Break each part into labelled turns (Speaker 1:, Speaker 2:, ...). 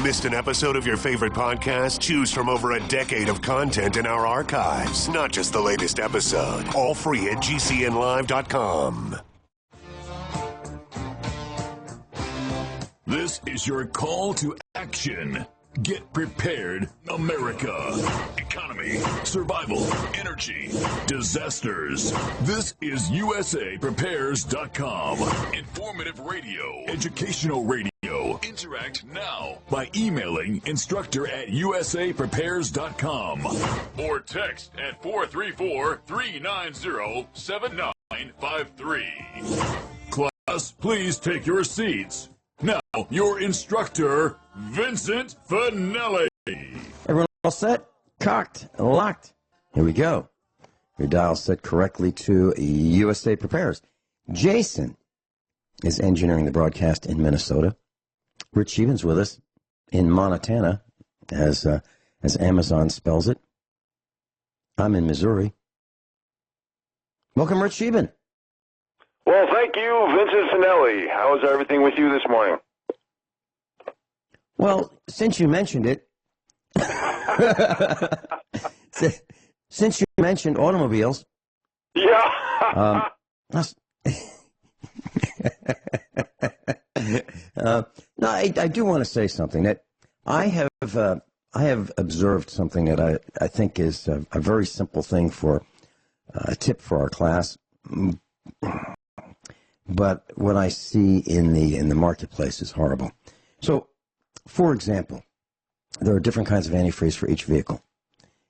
Speaker 1: Missed an episode of your favorite podcast? Choose from over a decade of content in our archives, not just the latest episode. All free at GCNlive.com.
Speaker 2: This is your call to action. Get prepared, America. Economy, survival, energy, disasters. This is USAPrepares.com. Informative radio, educational radio. Interact now by emailing instructor@usaprepares.com or text at 434-390-7953. Class, please take your seats. Now, your instructor, Vincent Finelli.
Speaker 3: Everyone all set? Cocked and locked. Here we go. Your dial set correctly to USA Prepares. Jason is engineering the broadcast in Minnesota. Rich Sheben's with us in Montana, as Amazon spells it. I'm in Missouri. Welcome, Rich Sheben.
Speaker 4: Well, thank you, Vincent Finelli. How is everything with you this morning?
Speaker 3: Well, since you mentioned it, since you mentioned automobiles,
Speaker 4: yeah.
Speaker 3: No, I do want to say something that I have observed something that I think is a very simple thing for a tip for our class. But what I see in the marketplace is horrible. So, for example, there are different kinds of antifreeze for each vehicle,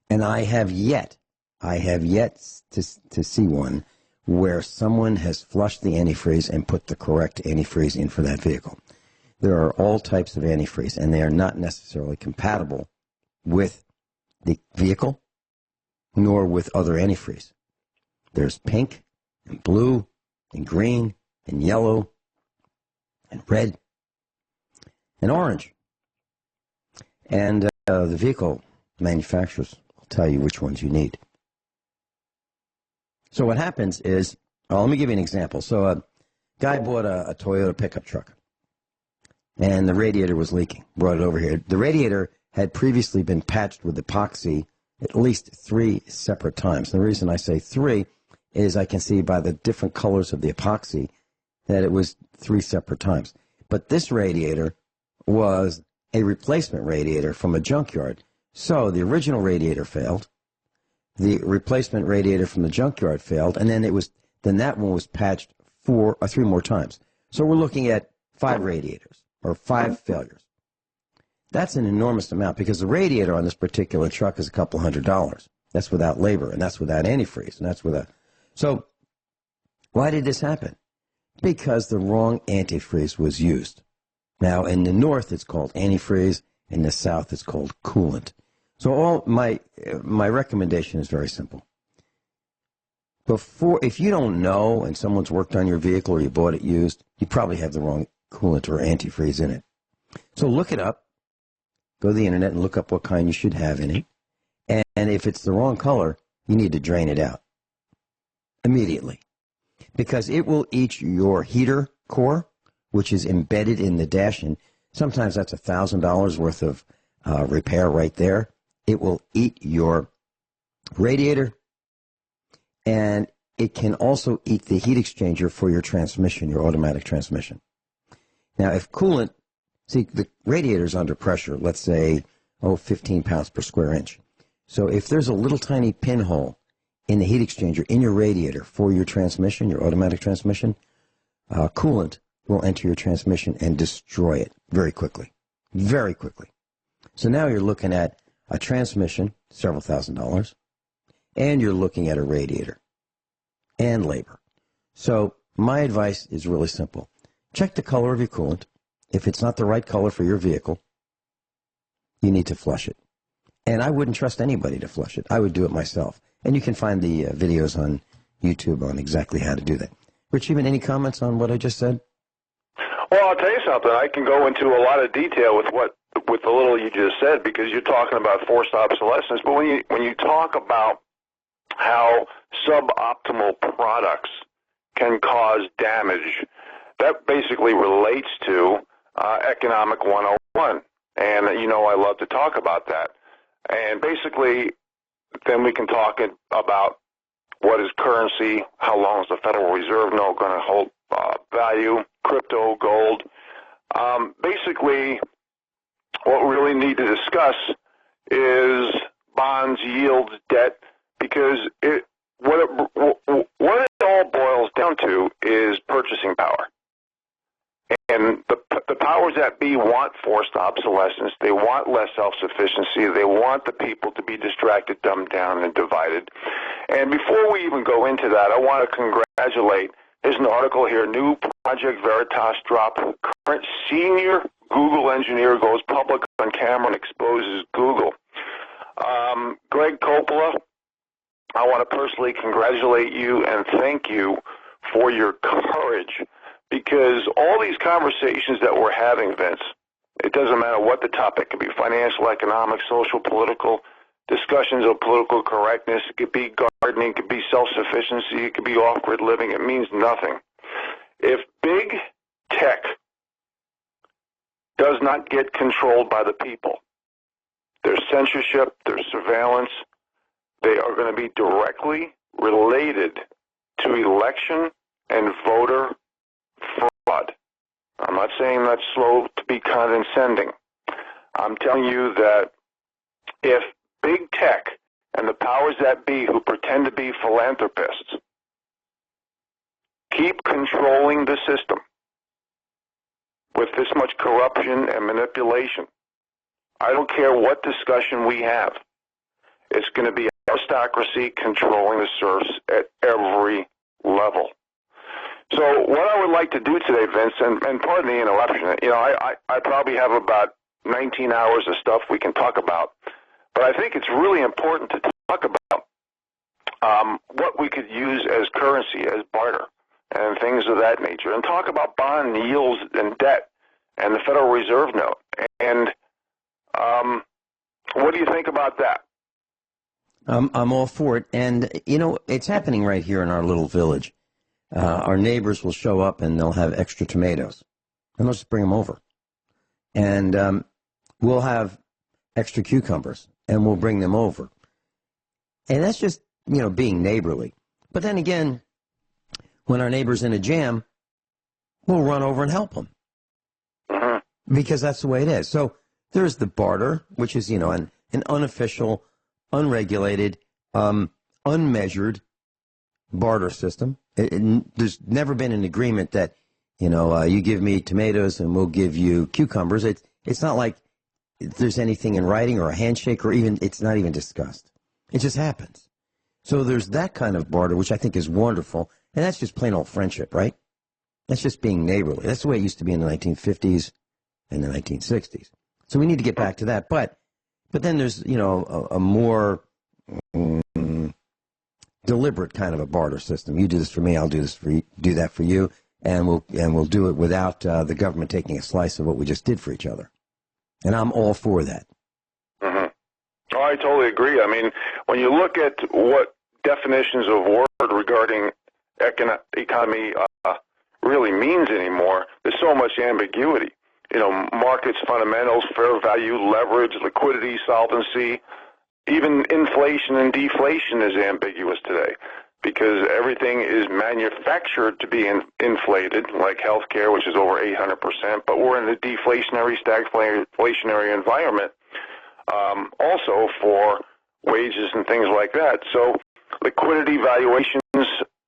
Speaker 3: and I have yet to see one where someone has flushed the antifreeze and put the correct antifreeze in for that vehicle. There are all types of antifreeze, and they are not necessarily compatible with the vehicle nor with other antifreeze. There's pink and blue and green and yellow and red and orange. And the vehicle manufacturers will tell you which ones you need. So what happens is, let me give you an example. So a guy bought a Toyota pickup truck, and the radiator was leaking. Brought it over here. The radiator had previously been patched with epoxy at least 3 separate times. And the reason I say 3 is I can see by the different colors of the epoxy that it was 3 separate times. But this radiator was a replacement radiator from a junkyard. So the original radiator failed. The replacement radiator from the junkyard failed, and then that one was patched 4 or 3 more times. So we're looking at 5 radiators or 5 failures. That's an enormous amount because the radiator on this particular truck is a couple $100. That's without labor, and that's without antifreeze, and that's without. So why did this happen? Because the wrong antifreeze was used. Now, in the north, it's called antifreeze. In the south, it's called coolant. So my recommendation is very simple. If you don't know and someone's worked on your vehicle or you bought it used, you probably have the wrong coolant or antifreeze in it. So look it up. Go to the internet and look up what kind you should have in it. And if it's the wrong color, you need to drain it out immediately, because it will eat your heater core, which is embedded in the dash, and sometimes that's $1,000 worth of repair right there. It will eat your radiator, and it can also eat the heat exchanger for your transmission, your automatic transmission. Now, if coolant, see, the radiator's under pressure, let's say, 15 pounds per square inch. So if there's a little tiny pinhole in the heat exchanger in your radiator for your transmission, your automatic transmission, coolant will enter your transmission and destroy it very quickly. Very quickly. So now you're looking at a transmission, several $1,000s, and you're looking at a radiator and labor. So my advice is really simple. Check the color of your coolant. If it's not the right color for your vehicle, you need to flush it. And I wouldn't trust anybody to flush it. I would do it myself. And you can find the videos on YouTube on exactly how to do that. Rich, even any comments on what I just said?
Speaker 4: Well, I'll tell you something. I can go into a lot of detail with the little you just said, because you're talking about forced obsolescence. But when you talk about how suboptimal products can cause damage, that basically relates to economic 101. And, I love to talk about that. And basically, then we can talk about what is currency, how long is the Federal Reserve note going to hold value, crypto, gold. Basically, what we really need to discuss is bonds, yields, debt, because what it all boils down to is purchasing power. And the powers that be want forced obsolescence. They want less self-sufficiency. They want the people to be distracted, dumbed down, and divided. And before we even go into that, I want to congratulate. There's an article here, new Project Veritas drop. Current senior Google engineer goes public on camera and exposes Google. Greg Coppola, I want to personally congratulate you and thank you for your courage, because all these conversations that we're having, Vince, it doesn't matter what the topic. It could be financial, economic, social, political, discussions of political correctness. It could be gardening. It could be self-sufficiency. It could be off-grid living. It means nothing. If big tech does not get controlled by the people, their censorship, their surveillance, they are going to be directly related to election and voter fraud. I'm not saying that's slow to be condescending. I'm telling you that if big tech and the powers that be who pretend to be philanthropists keep controlling the system with this much corruption and manipulation, I don't care what discussion we have. It's going to be aristocracy controlling the serfs at every level. So what I would like to do today, Vince, and pardon the interruption, I probably have about 19 hours of stuff we can talk about, but I think it's really important to talk about what we could use as currency, as barter, and things of that nature, and talk about bond yields and debt and the Federal Reserve note. And what do you think about that?
Speaker 3: I'm all for it. And, it's happening right here in our little village. Our neighbors will show up and they'll have extra tomatoes. And they'll just bring them over. And we'll have extra cucumbers and we'll bring them over. And that's just, being neighborly. But then again, when our neighbor's in a jam, we'll run over and help them. Because that's the way it is. So there's the barter, which is, an unofficial, unregulated, unmeasured barter system. There's never been an agreement that, you give me tomatoes and we'll give you cucumbers. It's not like there's anything in writing or a handshake or even, it's not even discussed. It just happens. So there's that kind of barter, which I think is wonderful. And that's just plain old friendship, right? That's just being neighborly. That's the way it used to be in the 1950s and the 1960s. So we need to get back to that. But then there's, a more deliberate kind of a barter system. You do this for me, I'll do this for you, do that for you, and we'll do it without the government taking a slice of what we just did for each other. And I'm all for that.
Speaker 4: Mm-hmm. Oh, I totally agree. I mean, when you look at what definitions of word regarding economy really means anymore, there's so much ambiguity. Markets, fundamentals, fair value, leverage, liquidity, solvency, even inflation and deflation is ambiguous today because everything is manufactured to be inflated, like healthcare, which is over 800%, but we're in a deflationary, stagflationary environment also for wages and things like that. So liquidity, valuations,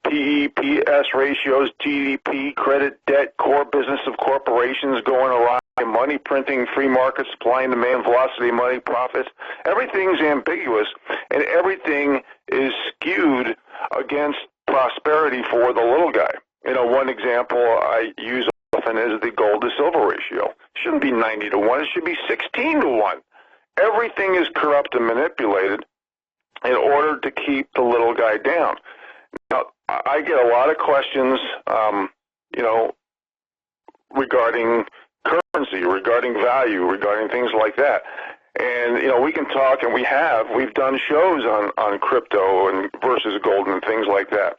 Speaker 4: PE, PS ratios, GDP, credit, debt, core business of corporations going awry, money printing, free market, supply and demand, velocity, money, profits. Everything's ambiguous, and everything is skewed against prosperity for the little guy. One example I use often is the gold to silver ratio. It shouldn't be 90 to 1. It should be 16 to 1. Everything is corrupt and manipulated in order to keep the little guy down. Now, I get a lot of questions, regarding currency, regarding value, regarding things like that. And, we can talk, and we've done shows on crypto and versus gold and things like that.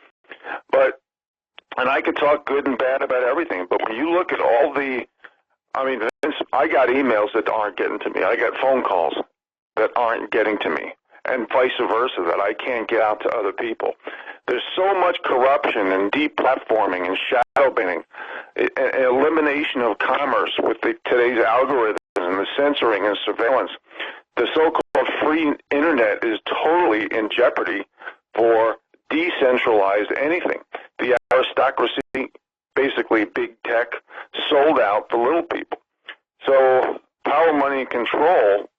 Speaker 4: And I could talk good and bad about everything. But when you look at all the I mean, Vince, I got emails that aren't getting to me. I got phone calls that aren't getting to me, and vice versa, that I can't get out to other people. There's so much corruption and deplatforming and shadow banning, and elimination of commerce with today's algorithms and the censoring and surveillance. The so-called free internet is totally in jeopardy for decentralized anything. The aristocracy, basically big tech, sold out the little people. So power, money, and control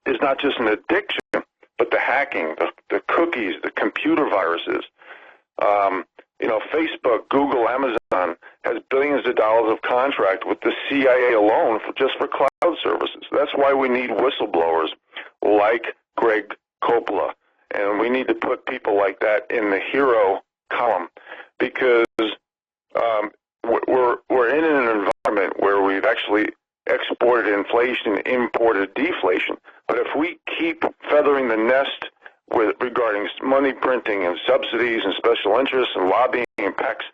Speaker 4: is not just an addiction, but the hacking, the cookies, the computer viruses. Facebook, Google, Amazon has billions of dollars of contract with the CIA alone for cloud services. That's why we need whistleblowers like Greg Coppola, and we need to put people like that in the hero column, because we're in an environment where we've actually exported inflation, imported deflation. But if we keep feathering the nest regarding money printing and subsidies and special interests and lobbying and PACs,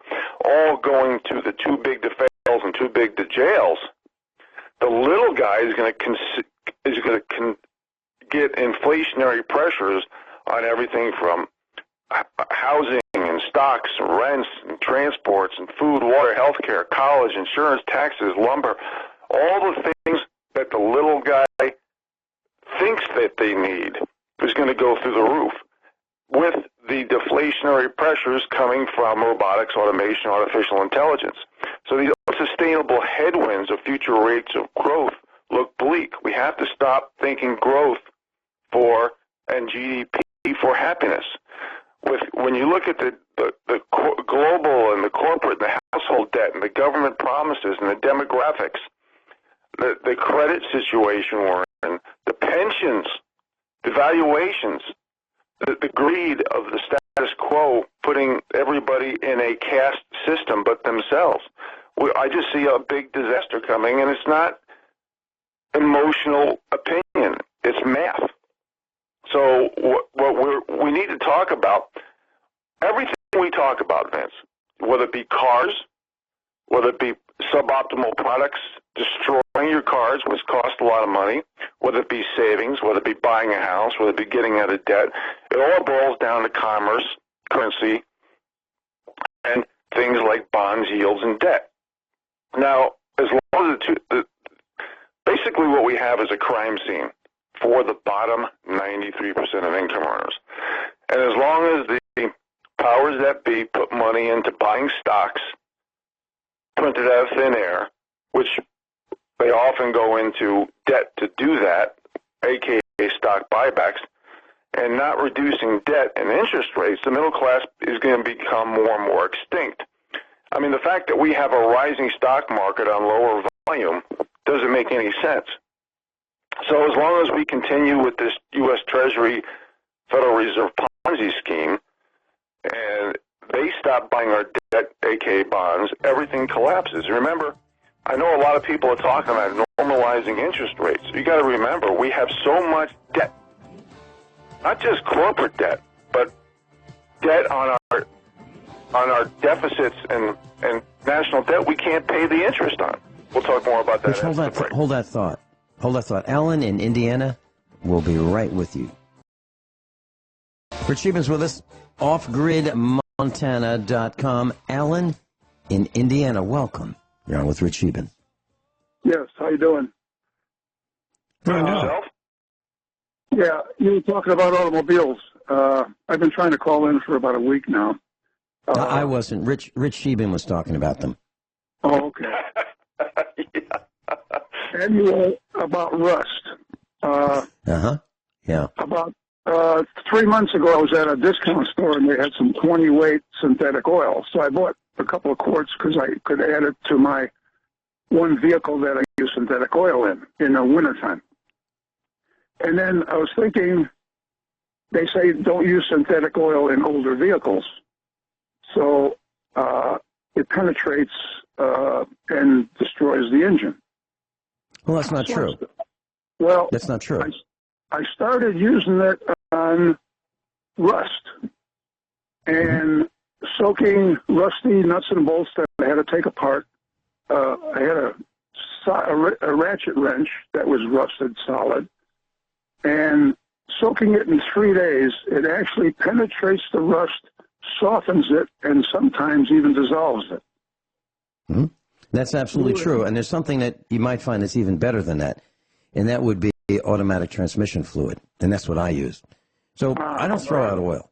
Speaker 4: all going to the too big to fails and too big to jails, the little guy is going to get inflationary pressures on everything from housing and stocks and rents and transports and food, water, healthcare, college, insurance, taxes, lumber, all the things that the little guy thinks that they need is going to go through the roof, with the deflationary pressures coming from robotics, automation, artificial intelligence. So these unsustainable headwinds of future rates of growth look bleak. We have to stop thinking growth and GDP for happiness. When you look at the global and the corporate and the household debt and the government promises and the demographics, the credit situation we're in, the pensions, the valuations, the greed of the status quo, putting everybody in a caste system but themselves. I just see a big disaster coming, and it's not emotional opinion. It's math. So what we need to talk about, everything we talk about, Vince, whether it be cars, whether it be suboptimal products, destroying your cars, which cost a lot of money, whether it be savings, whether it be buying a house, whether it be getting out of debt, it all boils down to commerce, currency, and things like bonds, yields, and debt. Now, as long as basically what we have is a crime scene for the bottom 93% of income earners. And as long as the powers that be put money into buying stocks printed out of thin air, which they often go into debt to do that, aka stock buybacks, and not reducing debt and interest rates, the middle class is going to become more and more extinct. I mean, the fact that we have a rising stock market on lower volume doesn't make any sense. So as long as we continue with this U.S. Treasury Federal Reserve Ponzi scheme and they stop buying our debt, aka bonds, everything collapses. Remember, I know a lot of people are talking about normalizing interest rates. You got to remember, we have so much debt, not just corporate debt, but debt on our deficits and national debt we can't pay the interest on. We'll talk more about that.
Speaker 3: Rich, hold that thought. Alan in Indiana will be right with you. Rich Sheben's with us, offgridmontana.com. Alan in Indiana, welcome. You're on with Rich Sheben.
Speaker 5: Yes, how you doing?
Speaker 4: Yourself?
Speaker 5: Yeah, you were talking about automobiles. I've been trying to call in for about a week now.
Speaker 3: I wasn't. Rich Sheben was talking about them.
Speaker 5: Oh, okay.
Speaker 4: Yeah.
Speaker 5: Anyway, about rust.
Speaker 3: Yeah.
Speaker 5: About 3 months ago, I was at a discount store, and they had some 20-weight synthetic oil. So I bought a couple of quarts because I could add it to my one vehicle that I use synthetic oil in the wintertime. And then I was thinking, they say don't use synthetic oil in older vehicles. So it penetrates and destroys the engine.
Speaker 3: Well, that's not true.
Speaker 5: Well,
Speaker 3: that's not true.
Speaker 5: I started using it on rust and soaking rusty nuts and bolts that I had to take apart. I had a a ratchet wrench that was rusted solid, and soaking it in 3 days, it actually penetrates the rust, softens it, and sometimes even dissolves it.
Speaker 3: Mm-hmm. That's absolutely true. And there's something that you might find that's even better than that, and that would be automatic transmission fluid, and that's what I use. So I don't throw out oil.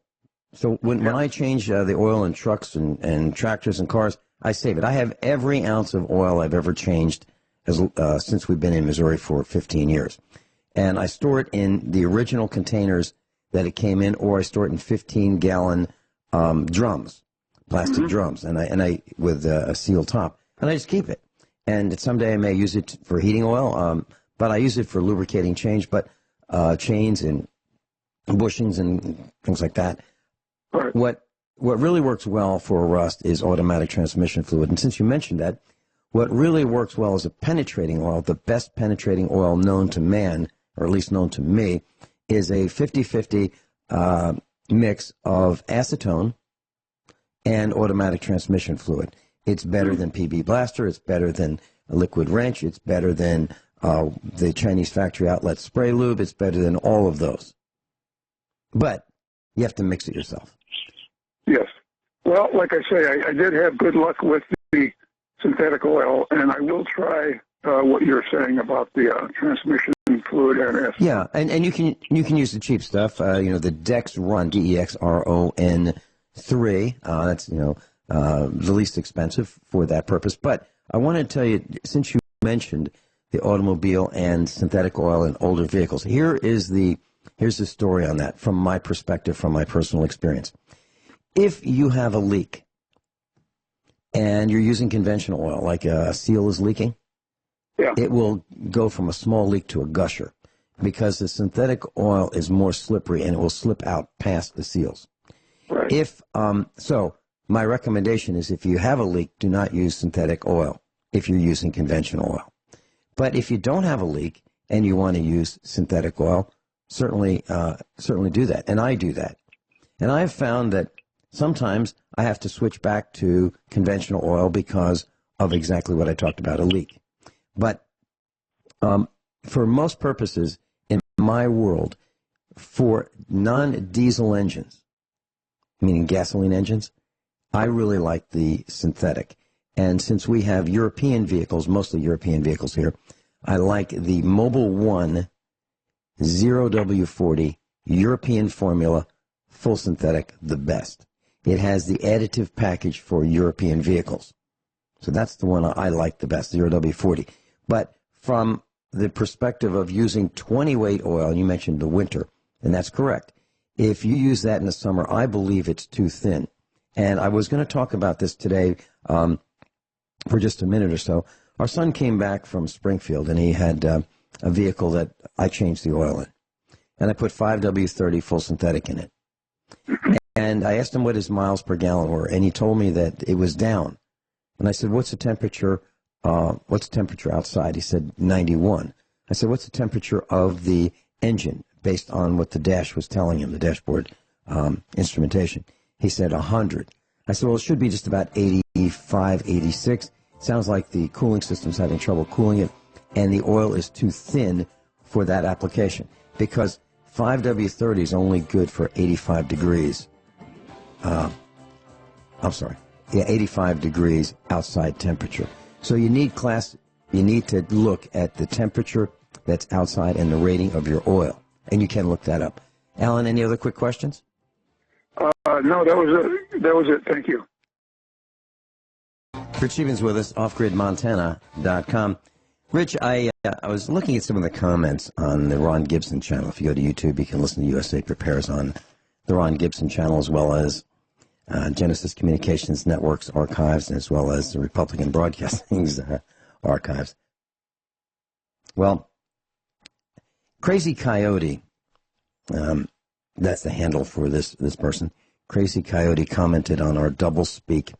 Speaker 3: So when I change the oil in trucks and tractors and cars, I save it. I have every ounce of oil I've ever changed since we've been in Missouri for 15 years. And I store it in the original containers that it came in, or I store it in 15-gallon drums, plastic drums, and I with a seal top, and I just keep it. And someday I may use it for heating oil, but I use it for lubricating chains and bushings and things like that.
Speaker 5: Right.
Speaker 3: What really works well for rust is automatic transmission fluid. And since you mentioned that, what really works well is a penetrating oil. The best penetrating oil known to man, or at least known to me, is a 50-50 mix of acetone and automatic transmission fluid. It's better than PB Blaster. It's better than a liquid wrench. It's better than the Chinese factory outlet spray lube. It's better than all of those. But you have to mix it yourself.
Speaker 5: Yes. Well, like I say, I did have good luck with the synthetic oil, and I will try what you're saying about the transmission fluid and acetone.
Speaker 3: Yeah, and you can use the cheap stuff. The Dexron, DEXRON 3. That's the least expensive for that purpose. But I want to tell you, since you mentioned the automobile and synthetic oil in older vehicles, here's the story on that from my perspective, from my personal experience. If you have a leak and you're using conventional oil, like a seal is leaking, it will go from a small leak to a gusher because the synthetic oil is more slippery and it will slip out past the seals.
Speaker 5: Right.
Speaker 3: So my recommendation is if you have a leak, do not use synthetic oil if you're using conventional oil. But if you don't have a leak and you want to use synthetic oil, certainly do that. And I do that. And I've found that sometimes I have to switch back to conventional oil because of exactly what I talked about, a leak. But for most purposes, in my world, for non-diesel engines, meaning gasoline engines, I really like the synthetic. And since we have European vehicles, mostly European vehicles here, I like the Mobil 1 0W40 European formula, full synthetic, the best. It has the additive package for European vehicles. So that's the one I like the best, 0W40. But from the perspective of using 20-weight oil, you mentioned the winter, and that's correct. If you use that in the summer, I believe it's too thin. And I was going to talk about this today for just a minute or so. Our son came back from Springfield, and he had a vehicle that I changed the oil in. And I put 5W30 full synthetic in it. And I asked him what his miles per gallon were, and he told me that it was down. And I said, what's the temperature outside? He said, 91. I said, what's the temperature of the engine based on what the dash was telling him, the dashboard instrumentation? He said, 100. I said, well, it should be just about 85, 86. Sounds like the cooling system's having trouble cooling it, and the oil is too thin for that application because 5W30 is only good for 85 degrees. 85 degrees outside temperature. So you need to look at the temperature that's outside and the rating of your oil, and you can look that up. Alan, any other quick questions?
Speaker 5: No, that was it. Thank you.
Speaker 3: Rich Stevens with us, offgridmontana.com. Rich, I was looking at some of the comments on the Ron Gibson channel. If you go to YouTube, you can listen to USA Prepares on the Ron Gibson channel, as well as Genesis Communications Network's archives, as well as the Republican Broadcasting's archives. Well, Crazy Coyote, that's the handle for this person. Crazy Coyote commented on our doublespeak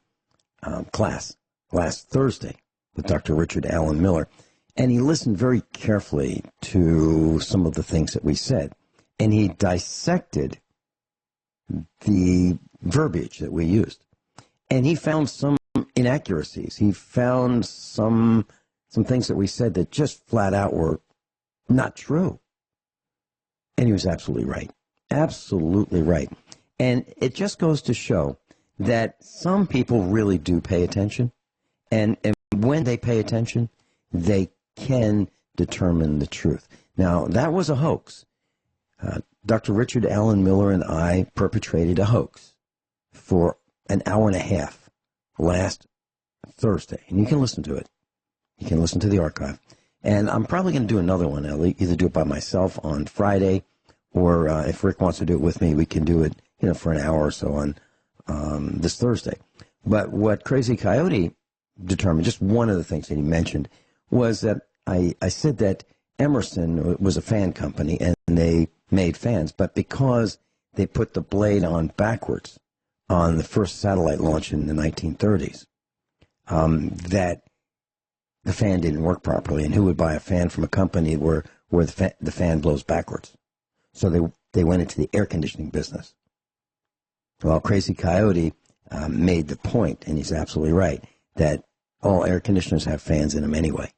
Speaker 3: class last Thursday with Dr. Richard Allen Miller, and he listened very carefully to some of the things that we said, and he dissected the verbiage that we used, and he found some inaccuracies. He found some some things that we said that just flat out were not true. And he was absolutely right. Absolutely right. And it just goes to show that some people really do pay attention. And when they pay attention, they can determine the truth. Now, that was a hoax. Dr. Richard Allen Miller and I perpetrated a hoax for an hour and a half last Thursday. And you can listen to it. You can listen to the archive. And I'm probably going to do another one. I'll either do it by myself on Friday, or if Rick wants to do it with me, we can do it, for an hour or so on this Thursday. But what Crazy Coyote determined, just one of the things that he mentioned, was that I said that Emerson was a fan company and they made fans, but because they put the blade on backwards on the first satellite launch in the 1930s, that the fan didn't work properly, and who would buy a fan from a company where the fan blows backwards? So they went into the air conditioning business. Well, Crazy Coyote made the point, and he's absolutely right, that all air conditioners have fans in them anyway.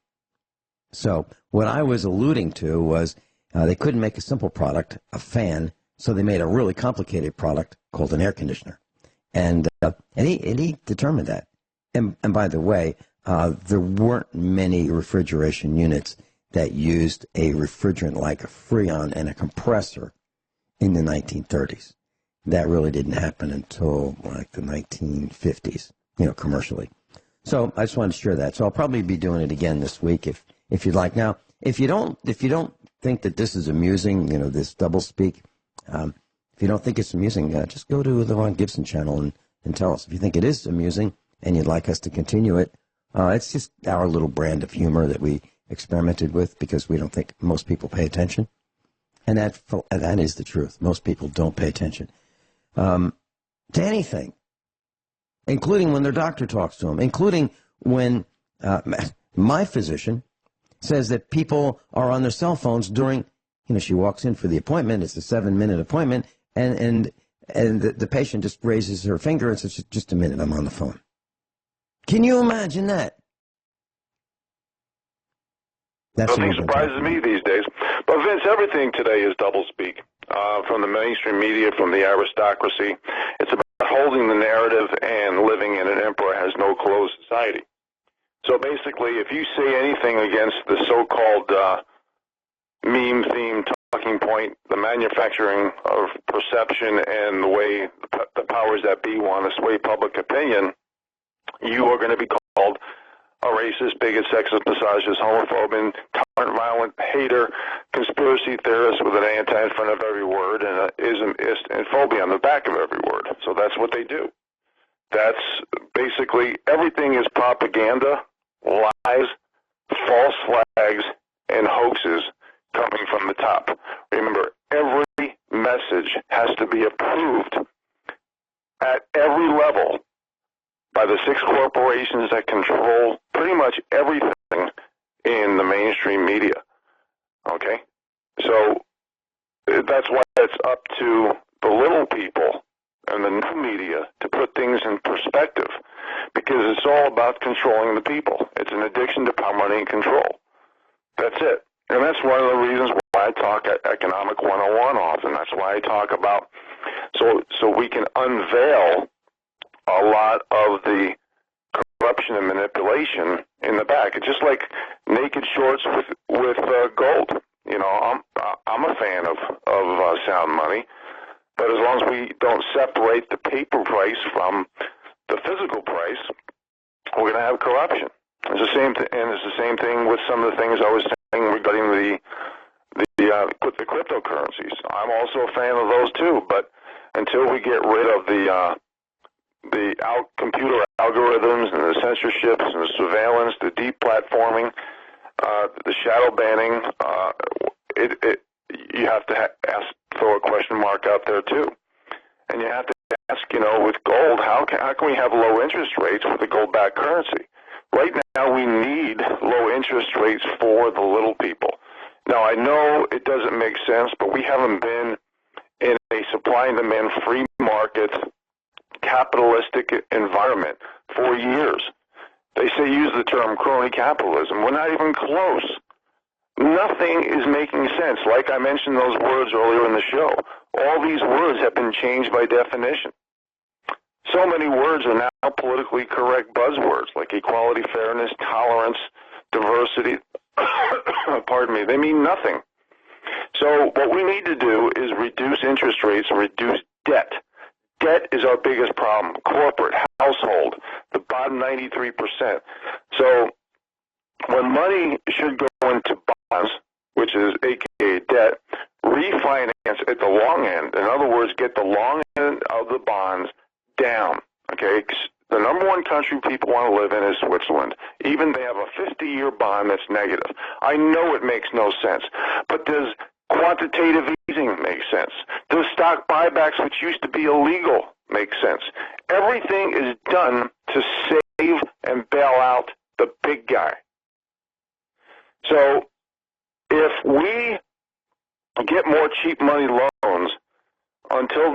Speaker 3: So what I was alluding to was they couldn't make a simple product, a fan, so they made a really complicated product called an air conditioner. And he determined that. And by the way, there weren't many refrigeration units that used a refrigerant like a Freon and a compressor in the 1930s. That really didn't happen until like the 1950s, commercially. So I just wanted to share that. So I'll probably be doing it again this week if you'd like. Now, if you don't think that this is amusing, this doublespeak, if you don't think it's amusing, just go to the Ron Gibson channel and tell us. If you think it is amusing and you'd like us to continue it, it's just our little brand of humor that we experimented with because we don't think most people pay attention. And that is the truth. Most people don't pay attention to anything, including when their doctor talks to them, including when my physician says that people are on their cell phones during, she walks in for the appointment. It's a 7-minute appointment, and the patient just raises her finger and says, just a minute, I'm on the phone. Can you imagine that?
Speaker 4: Nothing surprises me these days. But Vince, everything today is doublespeak. From the mainstream media, from the aristocracy. It's about holding the narrative and living in an emperor has no closed society. So basically, if you say anything against the so-called meme-themed talking point, the manufacturing of perception and the way the powers that be want to sway public opinion, you are going to be called a racist, bigot, sexist, misogynist, homophobe, intolerant, violent, hater, conspiracy theorist with an anti in front of every word and an ism, ist, and phobia on the back of every word. So that's what they do. That's basically everything is propaganda, lies, false flags, and hoaxes coming from the top. Remember, every message has to be approved at every level by the 6 corporations that control pretty much everything in the mainstream media. Okay? So that's why it's up to the little people and the new media to put things in perspective, because it's all about controlling the people. It's an addiction to power, money, and control. That's it. And that's one of the reasons why I talk at Economic 101 often. That's why I talk about so we can unveil a lot of the corruption and manipulation in the back. It's just like naked shorts with gold. I'm a fan of sound money, but as long as we don't separate the paper price from the physical price, we're going to have corruption. It's the same and it's the same thing with some of the things I was saying regarding the cryptocurrencies. I'm also a fan of those too, but until we get rid of the computer algorithms and the censorships and the surveillance, the deplatforming, the shadow banning, you have to throw a question mark out there too. And you have to ask, with gold, how can we have low interest rates with a gold-backed currency? Right now we need low interest rates for the little people. Now, I know it doesn't make sense, but we haven't been in a supply and demand free market capitalistic environment for years. They say use the term crony capitalism. We're not even close. Nothing is making sense. Like I mentioned those words earlier in the show, all these words have been changed by definition. So many words are now politically correct buzzwords like equality, fairness, tolerance, diversity. Pardon me. They mean nothing. So what we need to do is reduce interest rates and reduce debt. Debt is our biggest problem. Corporate, household, the bottom 93%. So when money should go into bonds, which is AKA debt, refinance at the long end. In other words, get the long end of the bonds down. Okay, the number one country people want to live in is Switzerland. Even they have a 50-year bond that's negative. I know it makes no sense, but does quantitative easing make sense? Does stock buybacks, which used to be illegal, make sense? Everything is done to save and bail out the big guy. So if we get more cheap money loans until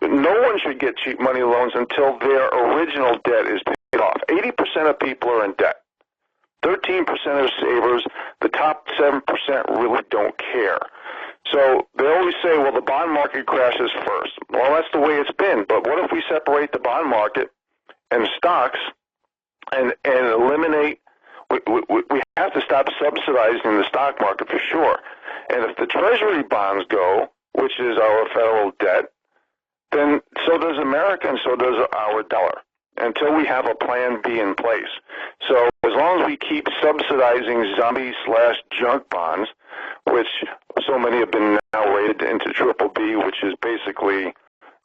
Speaker 4: no one should get cheap money loans until their original debt is paid off. 80% of people are in debt. 13% are savers. The top 7% really don't care. So they always say, well, the bond market crashes first. Well, that's the way it's been. But what if we separate the bond market and stocks and eliminate, we have to stop subsidizing the stock market for sure. And if the Treasury bonds go, which is our federal debt, then so does America and so does our dollar until we have a plan B in place. So as long as we keep subsidizing zombie/junk bonds, which so many have been now rated into triple B, which is basically,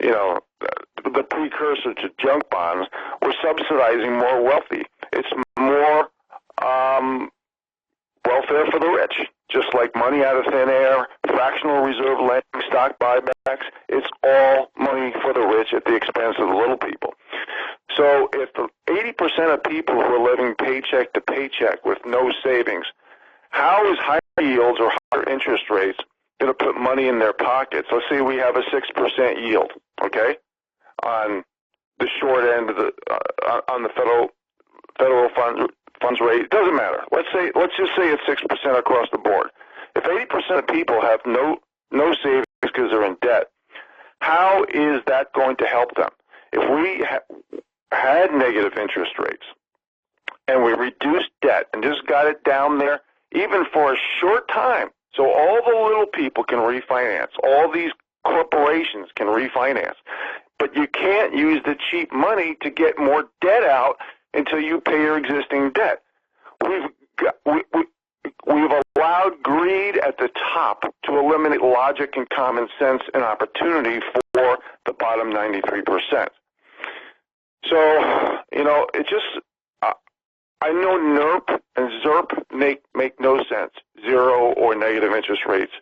Speaker 4: the precursor to junk bonds, we're subsidizing more wealthy. It's more welfare for the rich, just like money out of thin air, fractional reserve lending, stock buybacks. It's all money for the rich at the expense of the little people. So if the 80% of people who are living paycheck to paycheck with no savings, how is higher yields or higher interest rates going to put money in their pockets? Let's say we have a 6% yield, okay, on the short end of on the federal funds rate. It doesn't matter. Let's just say it's 6% across the board. If 80% of people have no savings because they're in debt, how is that going to help them? If we had negative interest rates and we reduced debt and just got it down there, even for a short time, so all the little people can refinance, all these corporations can refinance, but you can't use the cheap money to get more debt out until you pay your existing debt. We've allowed greed at the top to eliminate logic and common sense and opportunity for the bottom 93%. So, it just, I know NERP and ZERP make no sense, zero or negative interest rates.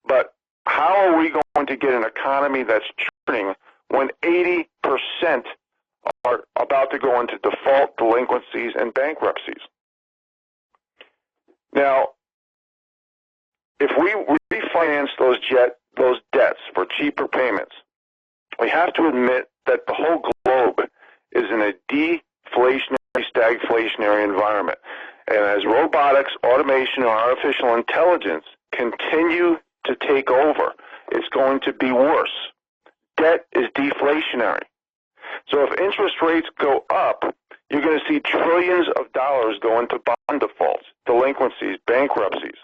Speaker 4: But how are we going to get an economy that's churning when 80% are about to go into default, delinquencies, and bankruptcies? Now, if we refinance those debts for cheaper payments, we have to admit that the whole globe is in a deflationary, stagflationary environment. And as robotics, automation, and artificial intelligence continue to take over, it's going to be worse. Debt is deflationary. So if interest rates go up, you're going to see trillions of dollars go into bond defaults, delinquencies, bankruptcies.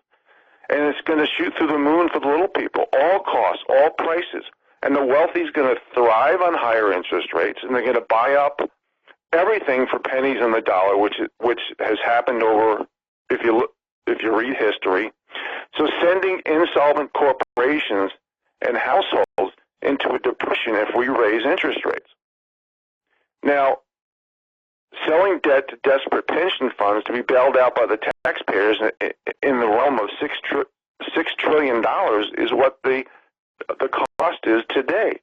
Speaker 4: And it's going to shoot through the moon for the little people, all costs, all prices. And the wealthy is going to thrive on higher interest rates, and they're going to buy up everything for pennies on the dollar, which has happened over, if you read history. So sending insolvent corporations and households into a depression if we raise interest rates. Now, selling debt to desperate pension funds to be bailed out by the taxpayers in the realm of $6 trillion is what the cost is today.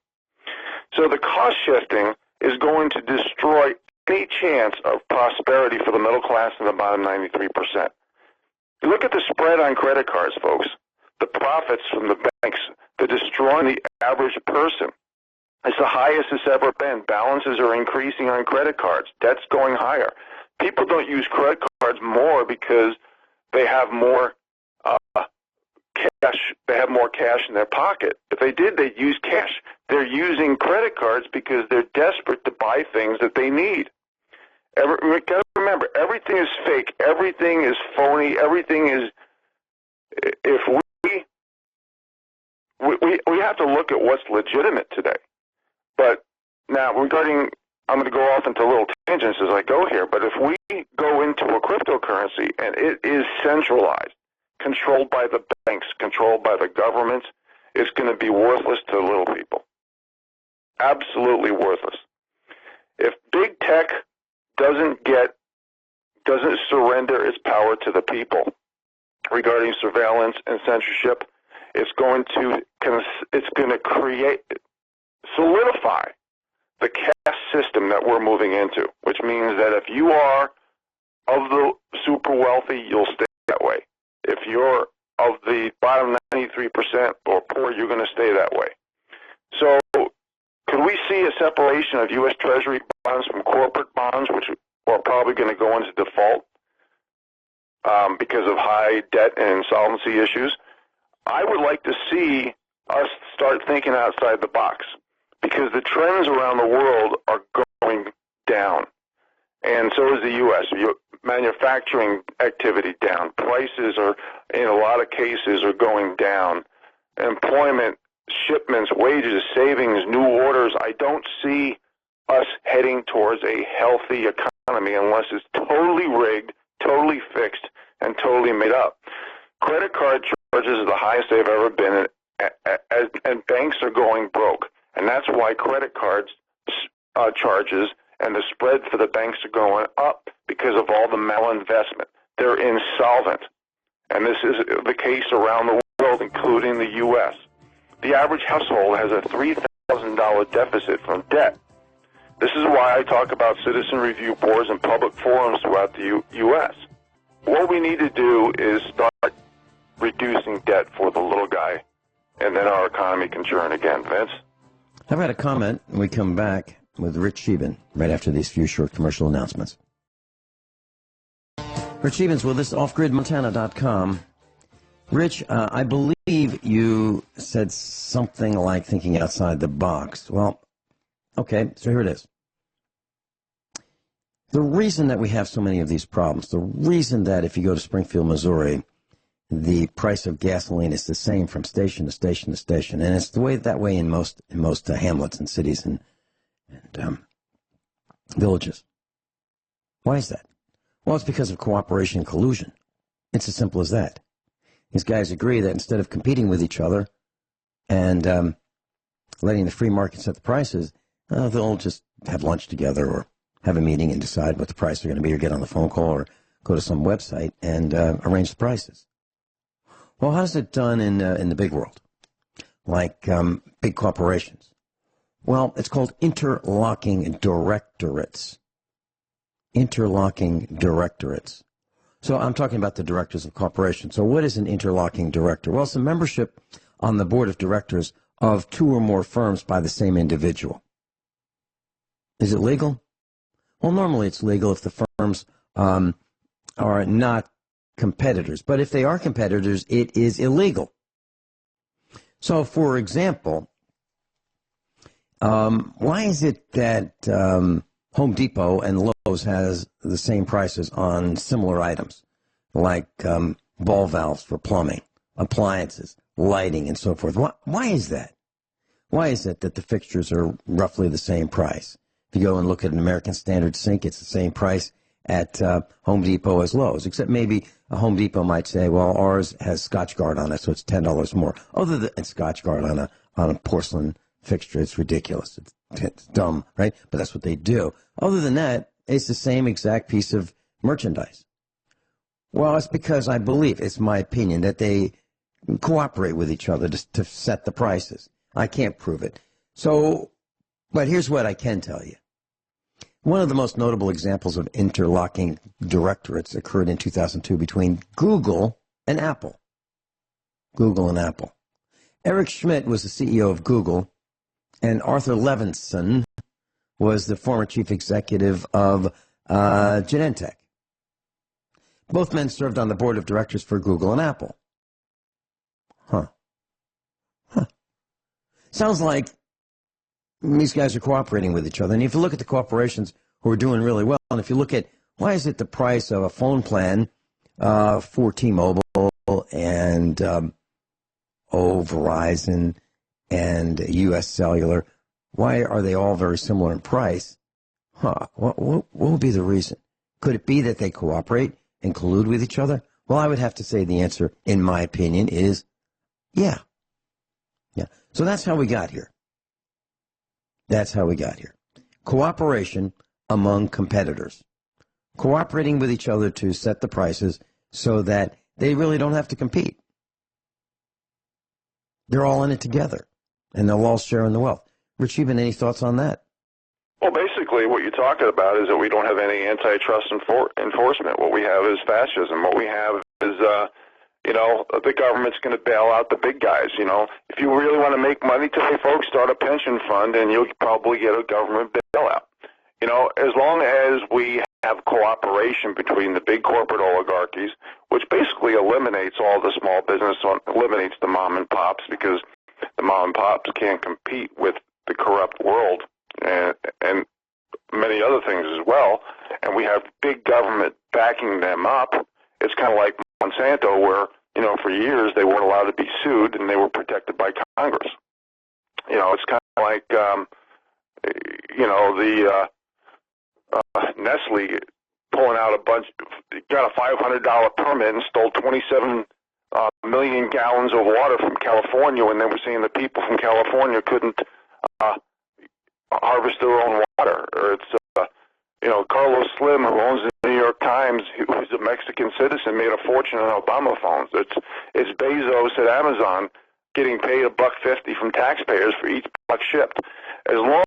Speaker 4: So the cost shifting is going to destroy any chance of prosperity for the middle class and the bottom 93%. Look at the spread on credit cards, folks. The profits from the banks, they're destroying the average person. It's the highest it's ever been. Balances are increasing on credit cards. Debt's going higher. People don't use credit cards more because they have more cash. They have more cash in their pocket. If they did, they'd use cash. They're using credit cards because they're desperate to buy things that they need. We got to remember, everything is fake. Everything is phony. Everything is. If we have to look at what's legitimate today. But now regarding, I'm going to go off into little tangents as I go here. But if we go into a cryptocurrency and it is centralized, controlled by the banks, controlled by the governments, it's going to be worthless to little people. Absolutely worthless. If big tech doesn't surrender its power to the people regarding surveillance and censorship, it's going to solidify the caste system that we're moving into, which means that if you are of the super wealthy, you'll stay that way. If you're of the bottom 93% or poor, you're going to stay that way. So could we see a separation of U.S. Treasury bonds from corporate bonds, which are probably going to go into default because of high debt and insolvency issues? I would like to see us start thinking outside the box because the trends around the world are going down, and so is the U.S. Manufacturing activity down. Prices are, in a lot of cases, are going down. Employment, shipments, wages, savings, new orders. I don't see us heading towards a healthy economy unless it's totally rigged, totally fixed, and totally made up. Credit card charges are the highest they've ever been, and banks are going broke. And that's why credit cards charges and the spread for the banks are going up because of all the malinvestment. They're insolvent. And this is the case around the world, including the U.S. The average household has a $3,000 deficit from debt. This is why I talk about citizen review boards and public forums throughout the U.S. What we need to do is start reducing debt for the little guy, and then our economy can churn again. Vince?
Speaker 3: How about a comment when we come back with Rich Scheben right after these few short commercial announcements? Rich Scheben's with us, offgridmontana.com. Rich, I believe you said something like thinking outside the box. Well, okay, so here it is. The reason that we have so many of these problems, the reason that if you go to Springfield, Missouri, the price of gasoline is the same from station to station to station, and it's that way in most hamlets and cities and villages. Why is that? Well, it's because of cooperation and collusion. It's as simple as that. These guys agree that instead of competing with each other and letting the free market set the prices, they'll just have lunch together or have a meeting and decide what the prices are going to be, or get on the phone call or go to some website and arrange the prices. Well, how's it done in the big world, like big corporations? Well, it's called interlocking directorates. Interlocking directorates. So I'm talking about the directors of corporations. So what is an interlocking director? Well, it's a membership on the board of directors of two or more firms by the same individual. Is it legal? Well, normally it's legal if the firms are not competitors. But if they are competitors, it is illegal. So, for example, why is it that Home Depot and Lowe's has the same prices on similar items, like ball valves for plumbing, appliances, lighting, and so forth? Why is that? Why is it that the fixtures are roughly the same price? If you go and look at an American Standard sink, it's the same price at Home Depot as Lowe's, except maybe a Home Depot might say, well, ours has Scotchgard on it, so it's $10 more. Other than Scotchgard on a porcelain fixture, it's ridiculous. It's dumb, right? But that's what they do. Other than that, it's the same exact piece of merchandise. Well, it's because I believe, it's my opinion, that they cooperate with each other to set the prices. I can't prove it. So, but here's what I can tell you. One of the most notable examples of interlocking directorates occurred in 2002 between Google and Apple. Google and Apple. Eric Schmidt was the CEO of Google, And Arthur Levinson was the former chief executive of Genentech. Both men served on the board of directors for Google and Apple. Huh. Sounds like these guys are cooperating with each other. And if you look at the corporations who are doing really well, and if you look at why is it the price of a phone plan for T-Mobile and Verizon and U.S. Cellular, why are they all very similar in price? What would be the reason? Could it be that they cooperate and collude with each other? Well, I would have to say the answer, in my opinion, is yeah. So that's how we got here. Cooperation among competitors. Cooperating with each other to set the prices so that they really don't have to compete. They're all in it together, and they'll all share in the wealth. Rich Scheben, any thoughts on that?
Speaker 4: Well, basically what you're talking about is that we don't have any antitrust enforcement. What we have is fascism. What we have is, the government's going to bail out the big guys. If you really want to make money today, folks, start a pension fund, and you'll probably get a government bailout. As long as we have cooperation between the big corporate oligarchies, which basically eliminates all the small business, eliminates the mom and pops, because the mom and pops can't compete with the corrupt world and many other things as well, and we have big government backing them up. It's kind of like Monsanto, where, for years they weren't allowed to be sued and they were protected by Congress. It's kind of like, Nestle pulling out got a $500 permit and stole 27 million gallons of water from California, when they were saying the people from California couldn't harvest their own water. Or it's, Carlos Slim, who owns the New York Times, who's a Mexican citizen, made a fortune on Obama phones. It's Bezos at Amazon getting paid $1.50 from taxpayers for each block shipped. As long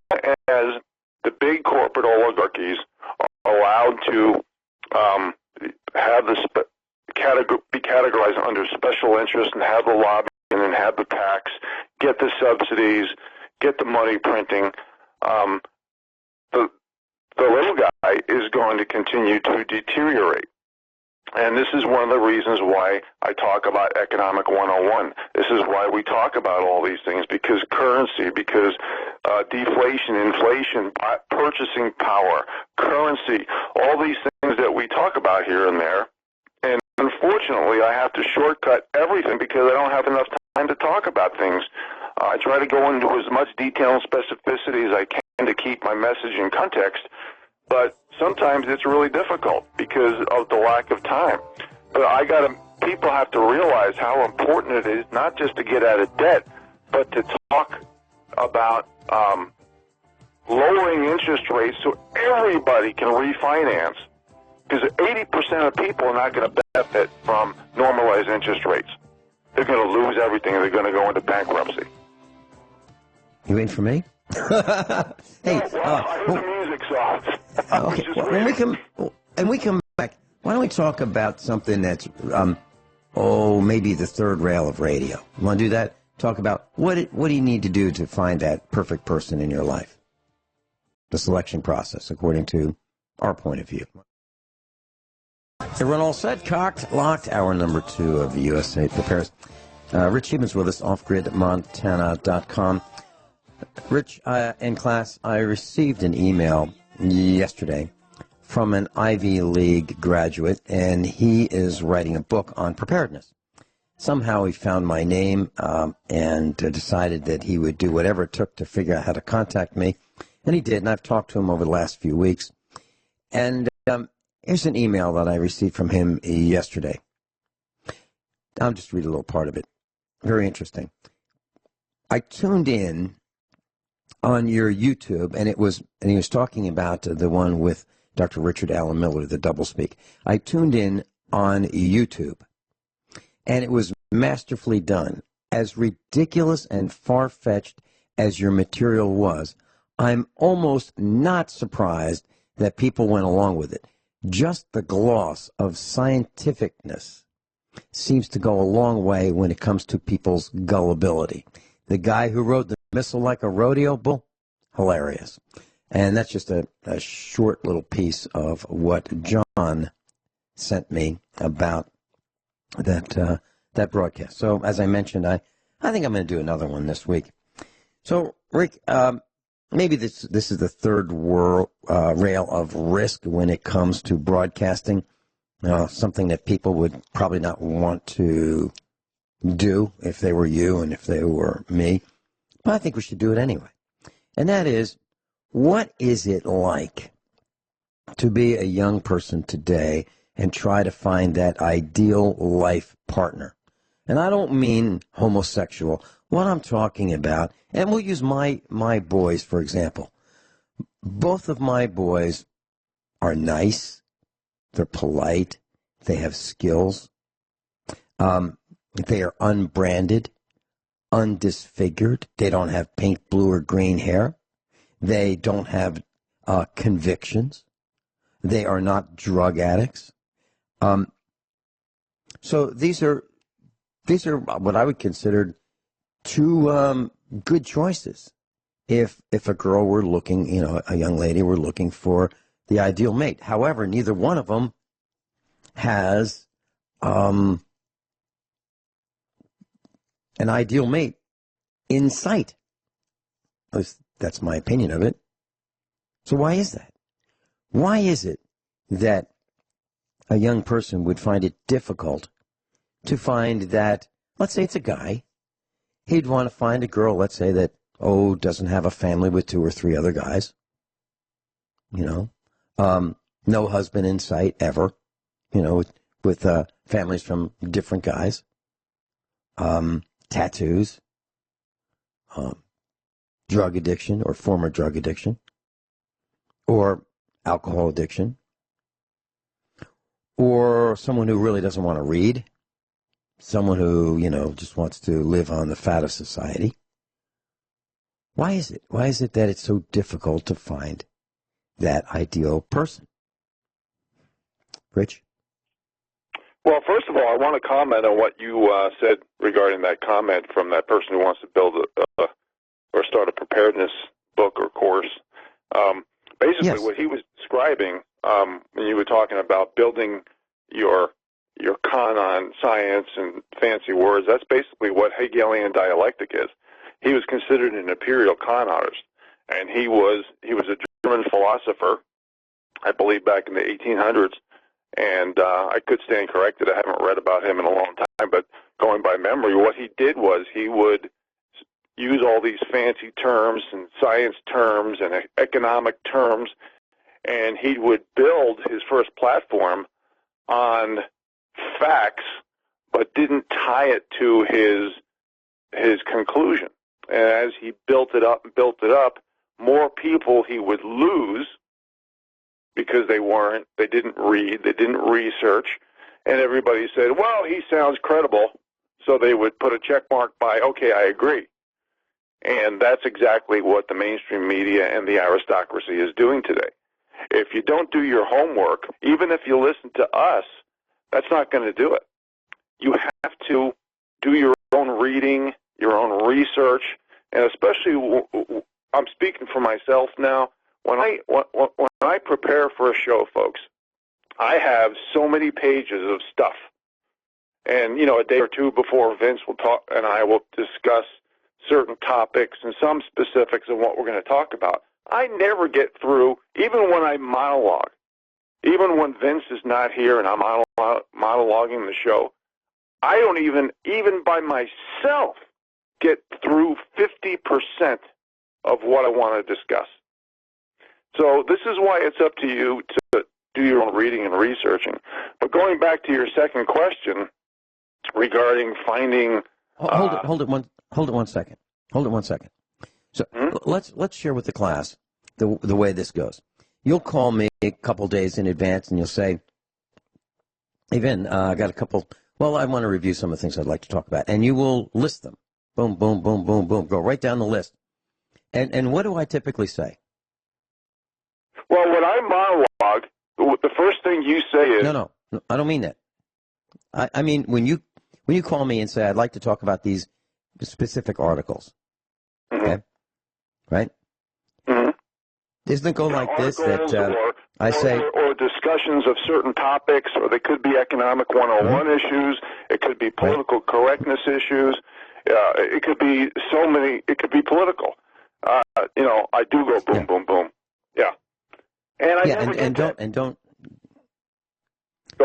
Speaker 4: as the big corporate oligarchies are allowed to have be categorized under special interest and have the lobbying and have the tax, get the subsidies, get the money printing, the little guy is going to continue to deteriorate. And this is one of the reasons why I talk about Economic 101. This is why we talk about all these things, because currency, because deflation, inflation, purchasing power, currency, all these things that we talk about here and there. And unfortunately, I have to shortcut everything because I don't have enough time to talk about things. I try to go into as much detail and specificity as I can to keep my message in context, but sometimes it's really difficult because of the lack of time. But people have to realize how important it is not just to get out of debt, but to talk about lowering interest rates so everybody can refinance, because 80% of people are not going to benefit from normalized interest rates. They're going to lose everything. They're going to go into bankruptcy.
Speaker 3: You waiting for me? Hey,
Speaker 4: I heard the music soft.
Speaker 3: Okay, when we come back, why don't we talk about something that's, maybe the third rail of radio? You want to do that? Talk about what do you need to do to find that perfect person in your life? The selection process, according to our point of view. Everyone all set? Cocked, locked. Hour number 2 of the USA Prepares. Rich Scheben's with us, offgridmontana.com. Rich, in class, I received an email yesterday from an Ivy League graduate, and he is writing a book on preparedness. Somehow he found my name and decided that he would do whatever it took to figure out how to contact me, and he did, and I've talked to him over the last few weeks. And here's an email that I received from him yesterday. I'll just read a little part of it. Very interesting. I tuned in on your YouTube, and he was talking about the one with Dr. Richard Allen Miller, the doublespeak. I tuned in on YouTube, and it was masterfully done. As ridiculous and far-fetched as your material was, I'm almost not surprised that people went along with it. Just the gloss of scientificness seems to go a long way when it comes to people's gullibility. The guy who wrote the missile like a rodeo bull? Hilarious. And that's just a short little piece of what John sent me about that broadcast. So, as I mentioned, I think I'm going to do another one this week. So, Rick, maybe this is the third rail of risk when it comes to broadcasting, something that people would probably not want to do if they were you and if they were me. But I think we should do it anyway. And that is, what is it like to be a young person today and try to find that ideal life partner? And I don't mean homosexual. What I'm talking about, and we'll use my boys, for example. Both of my boys are nice. They're polite. They have skills. They are unbranded, undisfigured. They don't have pink, blue, or green hair. They don't have convictions. They are not drug addicts. So these are what I would consider two good choices. If a girl were looking, a young lady were looking for the ideal mate. However, neither one of them has an ideal mate in sight. At least that's my opinion of it. So why is that? Why is it that a young person would find it difficult to find that, let's say it's a guy, he'd want to find a girl, let's say that, doesn't have a family with 2 or 3 other guys, no husband in sight ever, with families from different guys, tattoos, drug addiction or former drug addiction, or alcohol addiction, or someone who really doesn't want to read, someone who, just wants to live on the fat of society. Why is it? Why is it that it's so difficult to find that ideal person? Rich?
Speaker 4: Well, first of all, I want to comment on what you said regarding that comment from that person who wants to build or start a preparedness book or course. Basically,
Speaker 3: Yes.
Speaker 4: What he was describing when you were talking about building your con on science and fancy words, that's basically what Hegelian dialectic is. He was considered an imperial con artist, and he was a German philosopher, I believe, back in the 1800s. And I could stand corrected. I haven't read about him in a long time, but going by memory, what he did was he would use all these fancy terms and science terms and economic terms, and he would build his first platform on facts, but didn't tie it to his conclusion. And as he built it up, more people he would lose because they didn't read, they didn't research, and everybody said, well, he sounds credible, so they would put a check mark by, okay, I agree. And that's exactly what the mainstream media and the aristocracy is doing today. If you don't do your homework, even if you listen to us, that's not going to do it. You have to do your own reading, your own research, and especially, I'm speaking for myself now, when I prepare for a show, folks, I have so many pages of stuff. And, a day or two before Vince will talk and I will discuss certain topics and some specifics of what we're going to talk about. I never get through, even when I monologue, even when Vince is not here and I'm monologuing the show, I don't even by myself, get through 50% of what I want to discuss. So this is why it's up to you to do your own reading and researching. But going back to your second question regarding finding...
Speaker 3: Hold it one second. So let's share with the class the way this goes. You'll call me a couple days in advance and you'll say, hey, Vin, I got a couple... Well, I want to review some of the things I'd like to talk about. And you will list them. Boom, boom, boom, boom, boom. Go right down the list. And what do I typically say?
Speaker 4: Well, when I monologue, the first thing you say is...
Speaker 3: No, I don't mean that. I mean, when you call me and say, I'd like to talk about these specific articles, Okay? Right? Doesn't it go like this, that I say...
Speaker 4: Or discussions of certain topics, or they could be economic 101 issues, it could be political correctness issues, it could be so many, it could be political. I do go boom, boom, boom. Yeah. And I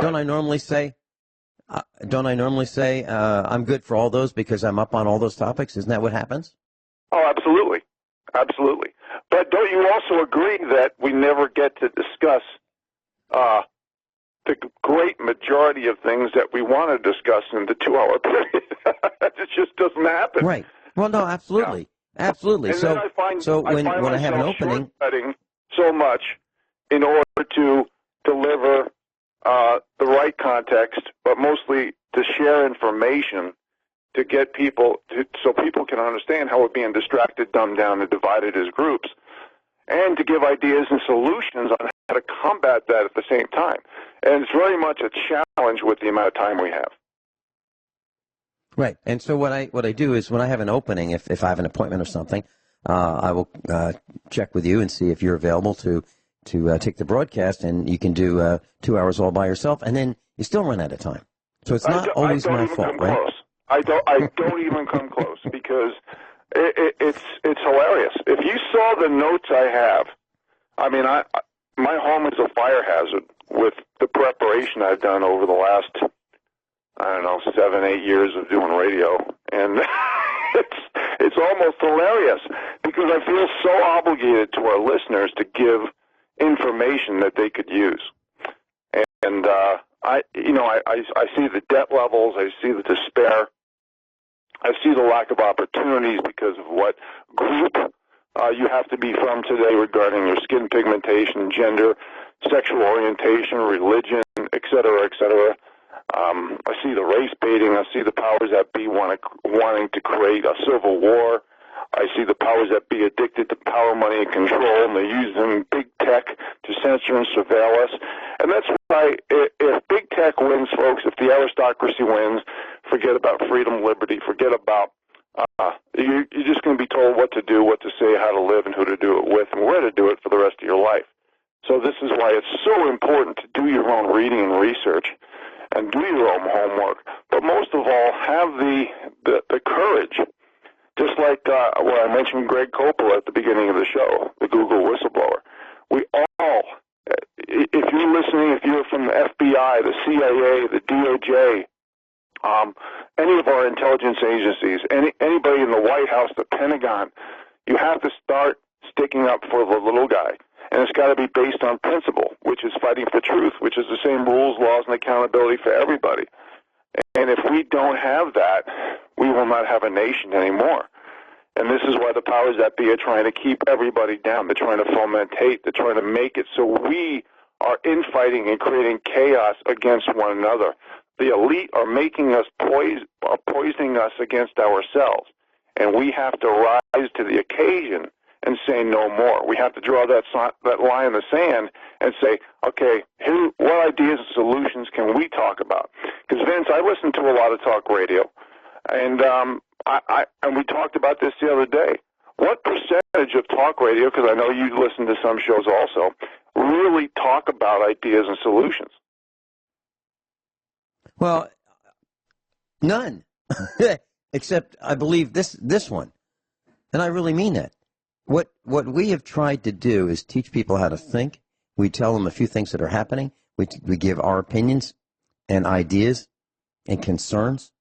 Speaker 4: don't I normally say, I'm good for all those because I'm up on all those topics? Isn't that what happens? Oh, absolutely. Absolutely. But don't you also agree that we never get to discuss the great majority of things that we want to discuss in the 2-hour period? It just doesn't happen.
Speaker 3: Right. Well, no, absolutely. Yeah. Absolutely.
Speaker 4: And
Speaker 3: When I have an opening...
Speaker 4: so much in order to deliver the right context, but mostly to share information to get people, so people can understand how we're being distracted, dumbed down, and divided as groups, and to give ideas and solutions on how to combat that at the same time. And it's very much a challenge with the amount of time we have.
Speaker 3: Right. And so what I do is when I have an opening, if I have an appointment or something, I will check with you and see if you're available to take the broadcast, and you can do 2 hours all by yourself, and then you still run out of time. So it's not always my fault, right?
Speaker 4: Close. I don't even come close, because it's hilarious. If you saw the notes I have, I mean, my home is a fire hazard with the preparation I've done over the last, 7-8 years of doing radio, and it's almost hilarious because I feel so obligated to our listeners to give information that they could use. And I see the debt levels, I see the despair, I see the lack of opportunities because of what group you have to be from today regarding your skin pigmentation, gender, sexual orientation, religion, et cetera, et cetera. I see the race baiting. I see the powers that be wanting to create a civil war. I see the powers that be addicted to power, money, and control, and they're using big tech to censor and surveil us. And that's why if big tech wins, folks, if the aristocracy wins, forget about freedom, liberty, forget about you're just going to be told what to do, what to say, how to live, and who to do it with, and where to do it for the rest of your life. So this is why it's so important to do your own reading and research and do your own homework, but most of all, have the courage. Just like I mentioned Greg Coppola at the beginning of the show, the Google whistleblower. We all, if you're listening, if you're from the FBI, the CIA, the DOJ, any of our intelligence agencies, anybody in the White House, the Pentagon, you have to start sticking up for the little guy. And it's got to be based on principle, which is fighting for truth, which is the same rules, laws, and accountability for everybody. And if we don't have that, we will not have a nation anymore. And this is why the powers that be are trying to keep everybody down. They're trying to foment hate. They're trying to make it so we are infighting and creating chaos against one another. The elite are making us poisoning us against ourselves. And we have to rise to the occasion and say no more. We have to draw that line in the sand and say, okay, what ideas and solutions can we talk about? Because, Vince, I listen to a lot of talk radio, and and we talked about this the other day. What percentage of talk radio, because I know you listen to some shows also, really talk about ideas and solutions?
Speaker 3: Well, none, except I believe this one, and I really mean that. What we have tried to do is teach people how to think. We tell them a few things that are happening. We give our opinions and ideas and concerns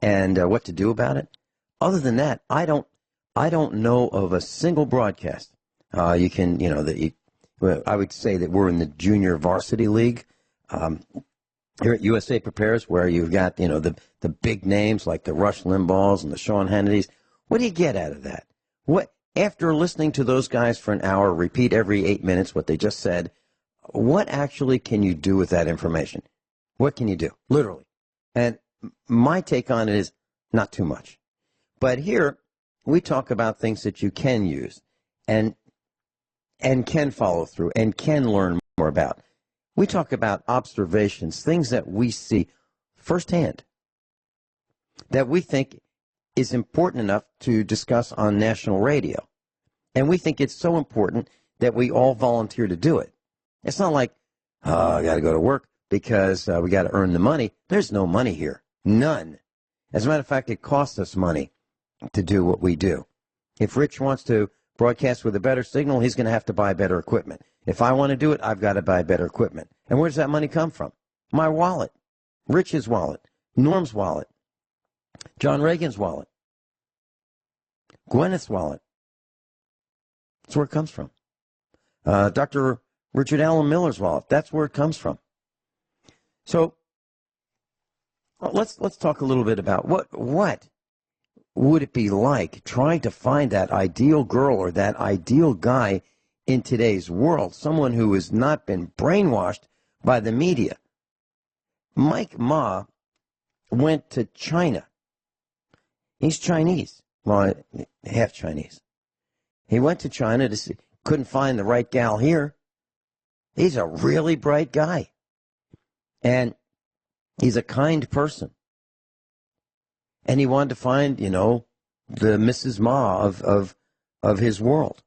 Speaker 3: and what to do about it. Other than that, I don't know of a single broadcast. I would say that we're in the junior varsity league here at USA Prepares, where you've got the big names like the Rush Limbaughs and the Sean Hannitys. What do you get out of that? What? After listening to those guys for an hour, repeat every 8 minutes what they just said, what actually can you do with that information? What can you do? Literally. And my take on it is not too much. But here, we talk about things that you can use and can follow through and can learn more about. We talk about observations, things that we see firsthand, that we think is important enough to discuss on national radio. And we think it's so important that we all volunteer to do it. It's not like, oh, I got to go to work because we got to earn the money. There's no money here. None. As a matter of fact, it costs us money to do what we do. If Rich wants to broadcast with a better signal, he's going to have to buy better equipment. If I want to do it, I've got to buy better equipment. And where does that money come from? My wallet, Rich's wallet, Norm's wallet, John Regan's wallet, Guineith's wallet. That's where it comes from. Dr. Richard Allen Miller's wallet. That's where it comes from. So let's talk a little bit about what would it be like trying to find that ideal girl or that ideal guy in today's world, someone who has not been brainwashed by the media. Mike Ma went to China. He's Chinese. Well, half Chinese. He went to China to see, couldn't find the right gal here. He's a really bright guy. And he's a kind person. And he wanted to find, the Mrs. Ma of his world.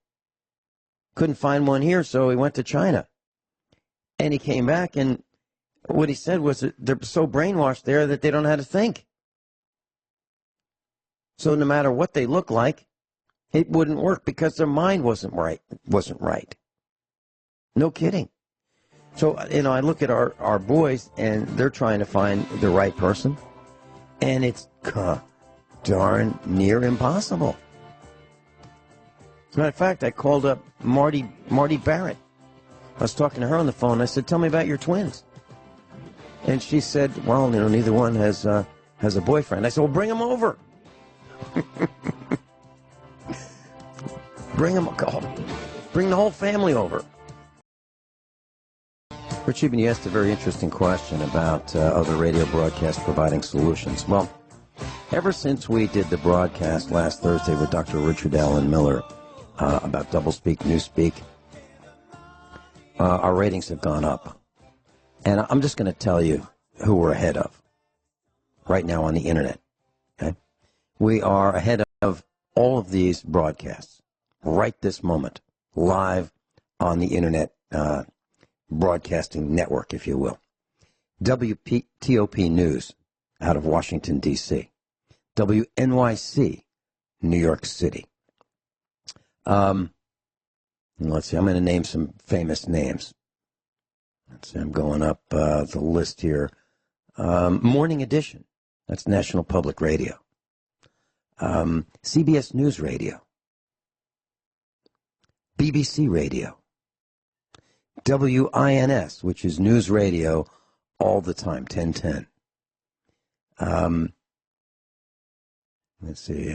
Speaker 3: Couldn't find one here, so he went to China. And he came back, and what he said was that they're so brainwashed there that they don't know how to think. So no matter what they look like, it wouldn't work because their mind wasn't right. No kidding. So, I look at our boys, and they're trying to find the right person, and it's darn near impossible. As a matter of fact, I called up Marty Barrett. I was talking to her on the phone. I said, "Tell me about your twins." And she said, "Well, neither one has a boyfriend." I said, "Well, bring them over." Bring the whole family over. Rich Scheben, you asked a very interesting question about other radio broadcasts providing solutions. Well, ever since we did the broadcast last Thursday with Dr. Richard Allen Miller about doublespeak, newspeak, our ratings have gone up. And I'm just going to tell you who we're ahead of right now on the internet. Okay? We are ahead of all of these broadcasts right this moment, live on the internet broadcasting network, if you will. WTOP News out of Washington, D.C. WNYC, New York City. Let's see, I'm going to name some famous names. Let's see, I'm going up the list here. Morning Edition, that's National Public Radio. CBS News Radio. BBC Radio. WINS, which is news radio all the time, 1010. Let's see.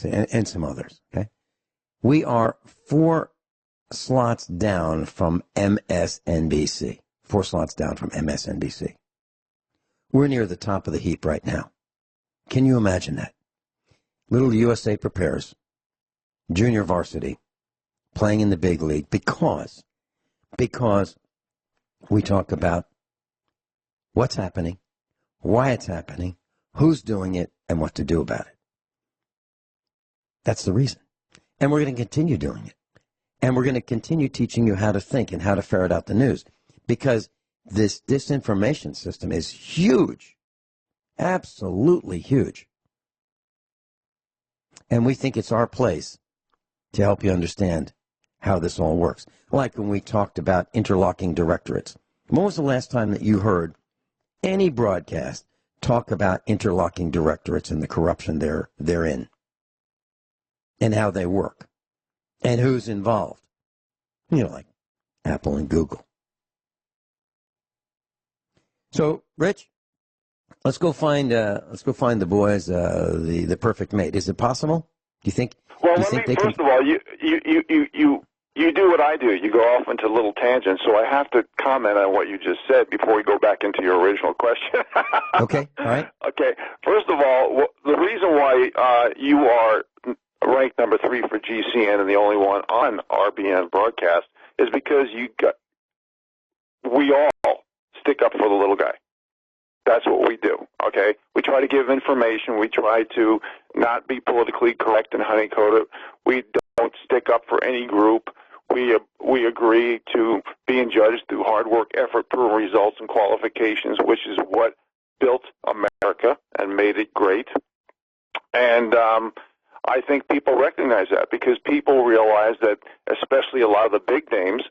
Speaker 3: And some others, okay? We are 4 slots down from MSNBC. 4 slots down from MSNBC. We're near the top of the heap right now. Can you imagine that? Little USA Prepares, junior varsity, playing in the big league because we talk about what's happening, why it's happening, who's doing it, and what to do about it. That's the reason. And we're going to continue doing it. And we're going to continue teaching you how to think and how to ferret out the news. Because this disinformation system is huge. Absolutely huge. And we think it's our place to help you understand how this all works. Like when we talked about interlocking directorates. When was the last time that you heard any broadcast talk about interlocking directorates and the corruption they're in? And how they work. And who's involved. Like Apple and Google. So, Rich, let's go find the boys the perfect mate. Is it possible? Do you think?
Speaker 4: Well, first of all, you do what I do. You go off into little tangents, so I have to comment on what you just said before we go back into your original question.
Speaker 3: Okay, all right.
Speaker 4: Okay, first of all, the reason why you are ranked number 3 for GCN and the only one on RBN broadcast is because we all stick up for the little guy. That's what we do, okay? We try to give information. We try to not be politically correct and honeycode it. We don't stick up for any group. We agree to being judged through hard work, effort, proven results, and qualifications, which is what built America and made it great. And I think people recognize that because people realize that, especially a lot of the big names,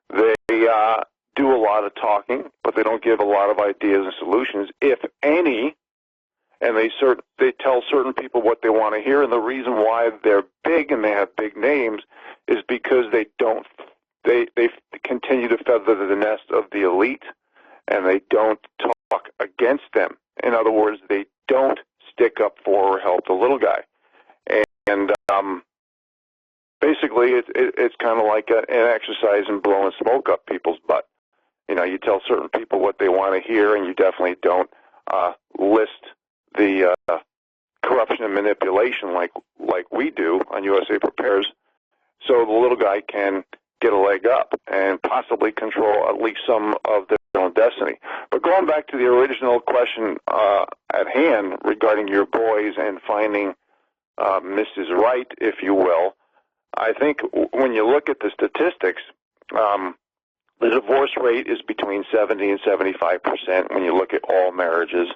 Speaker 4: they do a lot of talking, but they don't give a lot of ideas and solutions, if any. And they tell certain people what they want to hear. And the reason why they're big and they have big names is because they continue to feather the nest of the elite, and they don't talk against them. In other words, they don't stick up for or help the little guy. And basically, it's kind of like an exercise in blowing smoke up people's butt. You know, you tell certain people what they want to hear, and you definitely don't list the corruption and manipulation like we do on USA Prepares, so the little guy can get a leg up and possibly control at least some of their own destiny. But going back to the original question at hand regarding your boys and finding Mrs. Right, if you will, I think when you look at the statistics, the divorce rate is between 70 and 75% when you look at all marriages.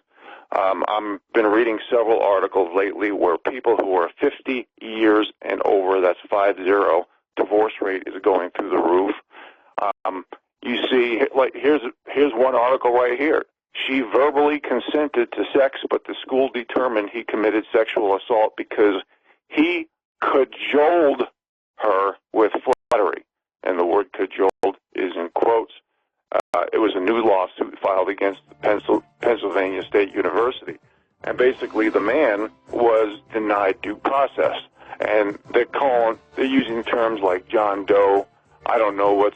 Speaker 4: I've been reading several articles lately where people who are 50 years and over, that's 50, divorce rate is going through the roof. You see, like here's one article right here. She verbally consented to sex, but the school determined he committed sexual assault because he cajoled her with flattery. And the word cajoled is in quotes. It was a new lawsuit filed against Pennsylvania State University. And basically the man was denied due process. And they're using terms like John Doe. I don't know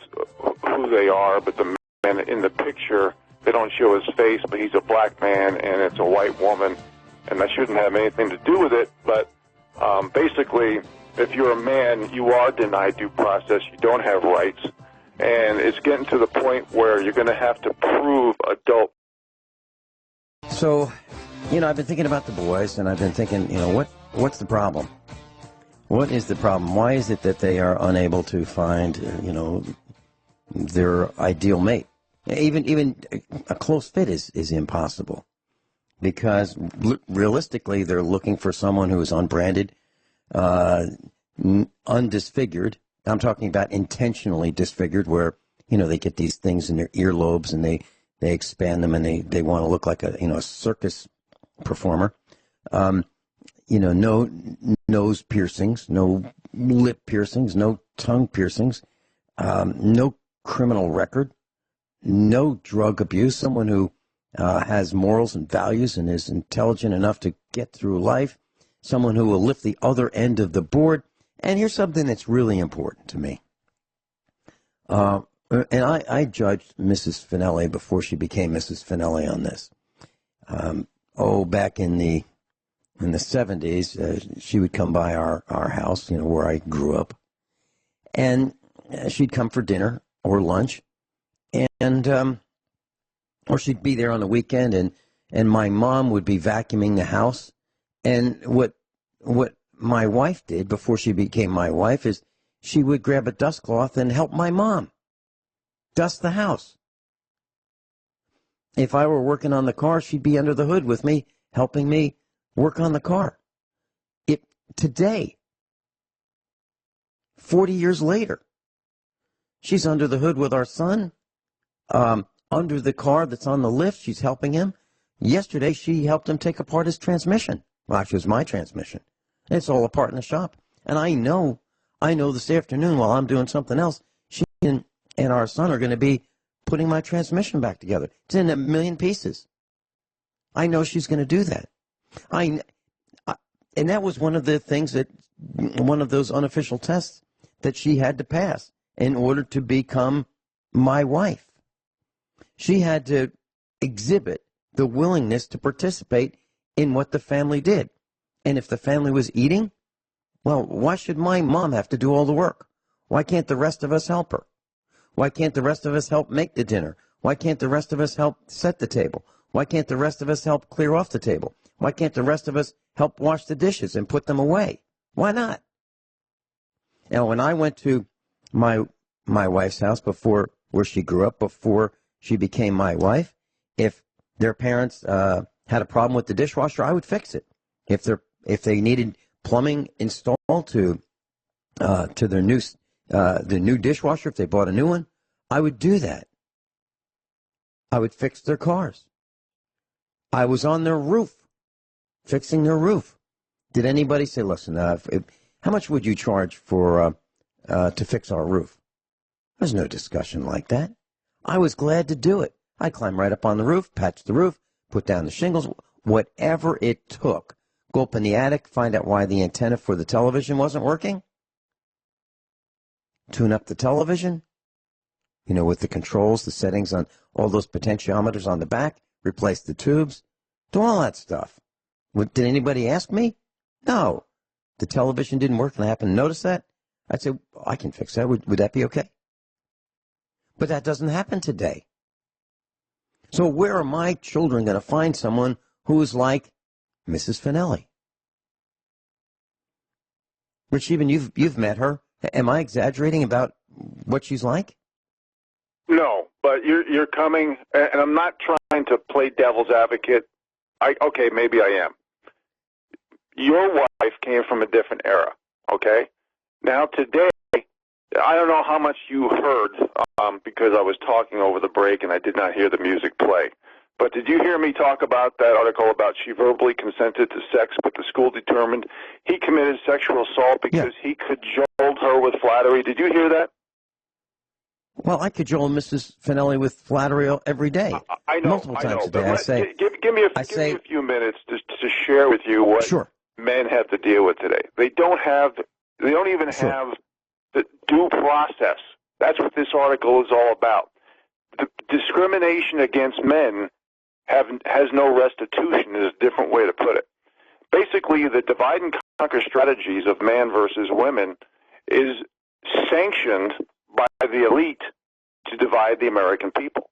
Speaker 4: who they are, but the man in the picture, they don't show his face, but he's a black man and it's a white woman. And that shouldn't have anything to do with it. But basically, if you're a man, you are denied due process. You don't have rights. And it's getting to the point where you're going to have to prove adult.
Speaker 3: So, I've been thinking about the boys, and I've been thinking, what's the problem? What is the problem? Why is it that they are unable to find, their ideal mate? Even a close fit is impossible. Because realistically, they're looking for someone who is unbranded, undisfigured. I'm talking about intentionally disfigured, where, they get these things in their earlobes and they expand them and they want to look like a circus performer. No nose piercings, no lip piercings, no tongue piercings, no criminal record, no drug abuse, someone who has morals and values and is intelligent enough to get through life, someone who will lift the other end of the board. And here's something that's really important to me. And I judged Mrs. Finelli before she became Mrs. Finelli on this. Back in the 70s, she would come by our house, where I grew up. And she'd come for dinner or lunch. And or she'd be there on the weekend, and my mom would be vacuuming the house. And what my wife did before she became my wife is she would grab a dust cloth and help my mom dust the house. If I were working on the car, she'd be under the hood with me, helping me work on the car. Today, 40 years later, she's under the hood with our son, under the car that's on the lift. She's helping him. Yesterday, she helped him take apart his transmission. Well, actually, it was my transmission. It's all apart in the shop. And I know this afternoon while I'm doing something else, she and our son are going to be putting my transmission back together. It's in a million pieces. I know she's going to do that. And that was one of the things one of those unofficial tests that she had to pass in order to become my wife. She had to exhibit the willingness to participate in what the family did. And if the family was eating, well, why should my mom have to do all the work? Why can't the rest of us help her? Why can't the rest of us help make the dinner? Why can't the rest of us help set the table? Why can't the rest of us help clear off the table? Why can't the rest of us help wash the dishes and put them away? Why not? Now, when I went to my wife's house where she grew up, before she became my wife, if their parents had a problem with the dishwasher, I would fix it. If they needed plumbing installed to their new dishwasher, if they bought a new one, I would do that. I would fix their cars. I was on their roof, fixing their roof. Did anybody say, listen, how much would you charge for to fix our roof? There's no discussion like that. I was glad to do it. I'd climb right up on the roof, patch the roof, put down the shingles, whatever it took. Go up in the attic, find out why the antenna for the television wasn't working. Tune up the television, with the controls, the settings on all those potentiometers on the back, replace the tubes, do all that stuff. Did anybody ask me? No. The television didn't work and I happened to notice that. I'd say, I can fix that. Would that be okay? But that doesn't happen today. So where are my children going to find someone who is like Mrs. Finelli? Rich, even you've met her. Am I exaggerating about what she's like?
Speaker 4: No, but you're coming, and I'm not trying to play devil's advocate. Okay, maybe I am. Your wife came from a different era, okay? Now today, I don't know how much you heard because I was talking over the break and I did not hear the music play. But did you hear me talk about that article about she verbally consented to sex, but the school determined he committed sexual assault because he cajoled her with flattery? Did you hear that?
Speaker 3: Well, I cajole Mrs. Finelli with flattery every day.
Speaker 4: I know.
Speaker 3: Multiple times a day.
Speaker 4: I say, give me a few minutes to share with you what men have to deal with today. They don't even have the due process. That's what this article is all about. The discrimination against men has no restitution is a different way to put it. Basically, the divide and conquer strategies of man versus women is sanctioned by the elite to divide the American people.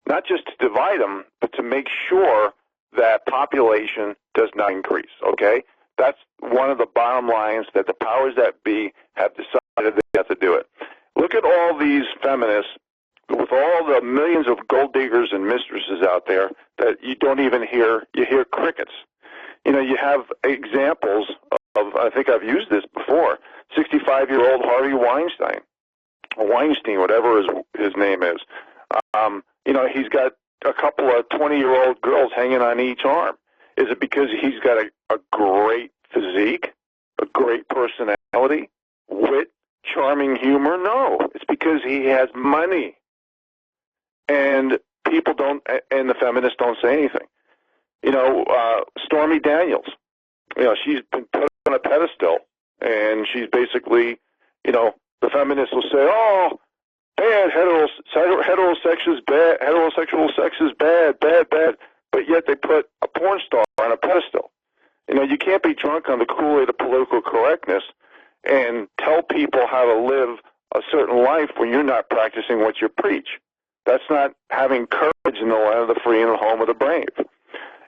Speaker 4: Not just to divide them, but to make sure that population does not increase, okay? That's one of the bottom lines that the powers that be have decided they have to do it. Look at all these feminists with all the millions of gold diggers and mistresses out there that you don't even hear. You hear crickets. You have examples of, I think I've used this before, 65-year-old Harvey Weinstein, or Weinstein, whatever his name is. He's got a couple of 20-year-old girls hanging on each arm. Is it because he's got a great physique, a great personality, wit, charming humor? No, it's because he has money. And people don't, and the feminists don't say anything. Stormy Daniels, she's been put on a pedestal, and she's basically, the feminists will say, oh, bad, heterosexual sex is bad, but yet they put a porn star on a pedestal. You can't be drunk on the Kool-Aid of political correctness and tell people how to live a certain life when you're not practicing what you preach. That's not having courage in the land of the free and the home of the brave.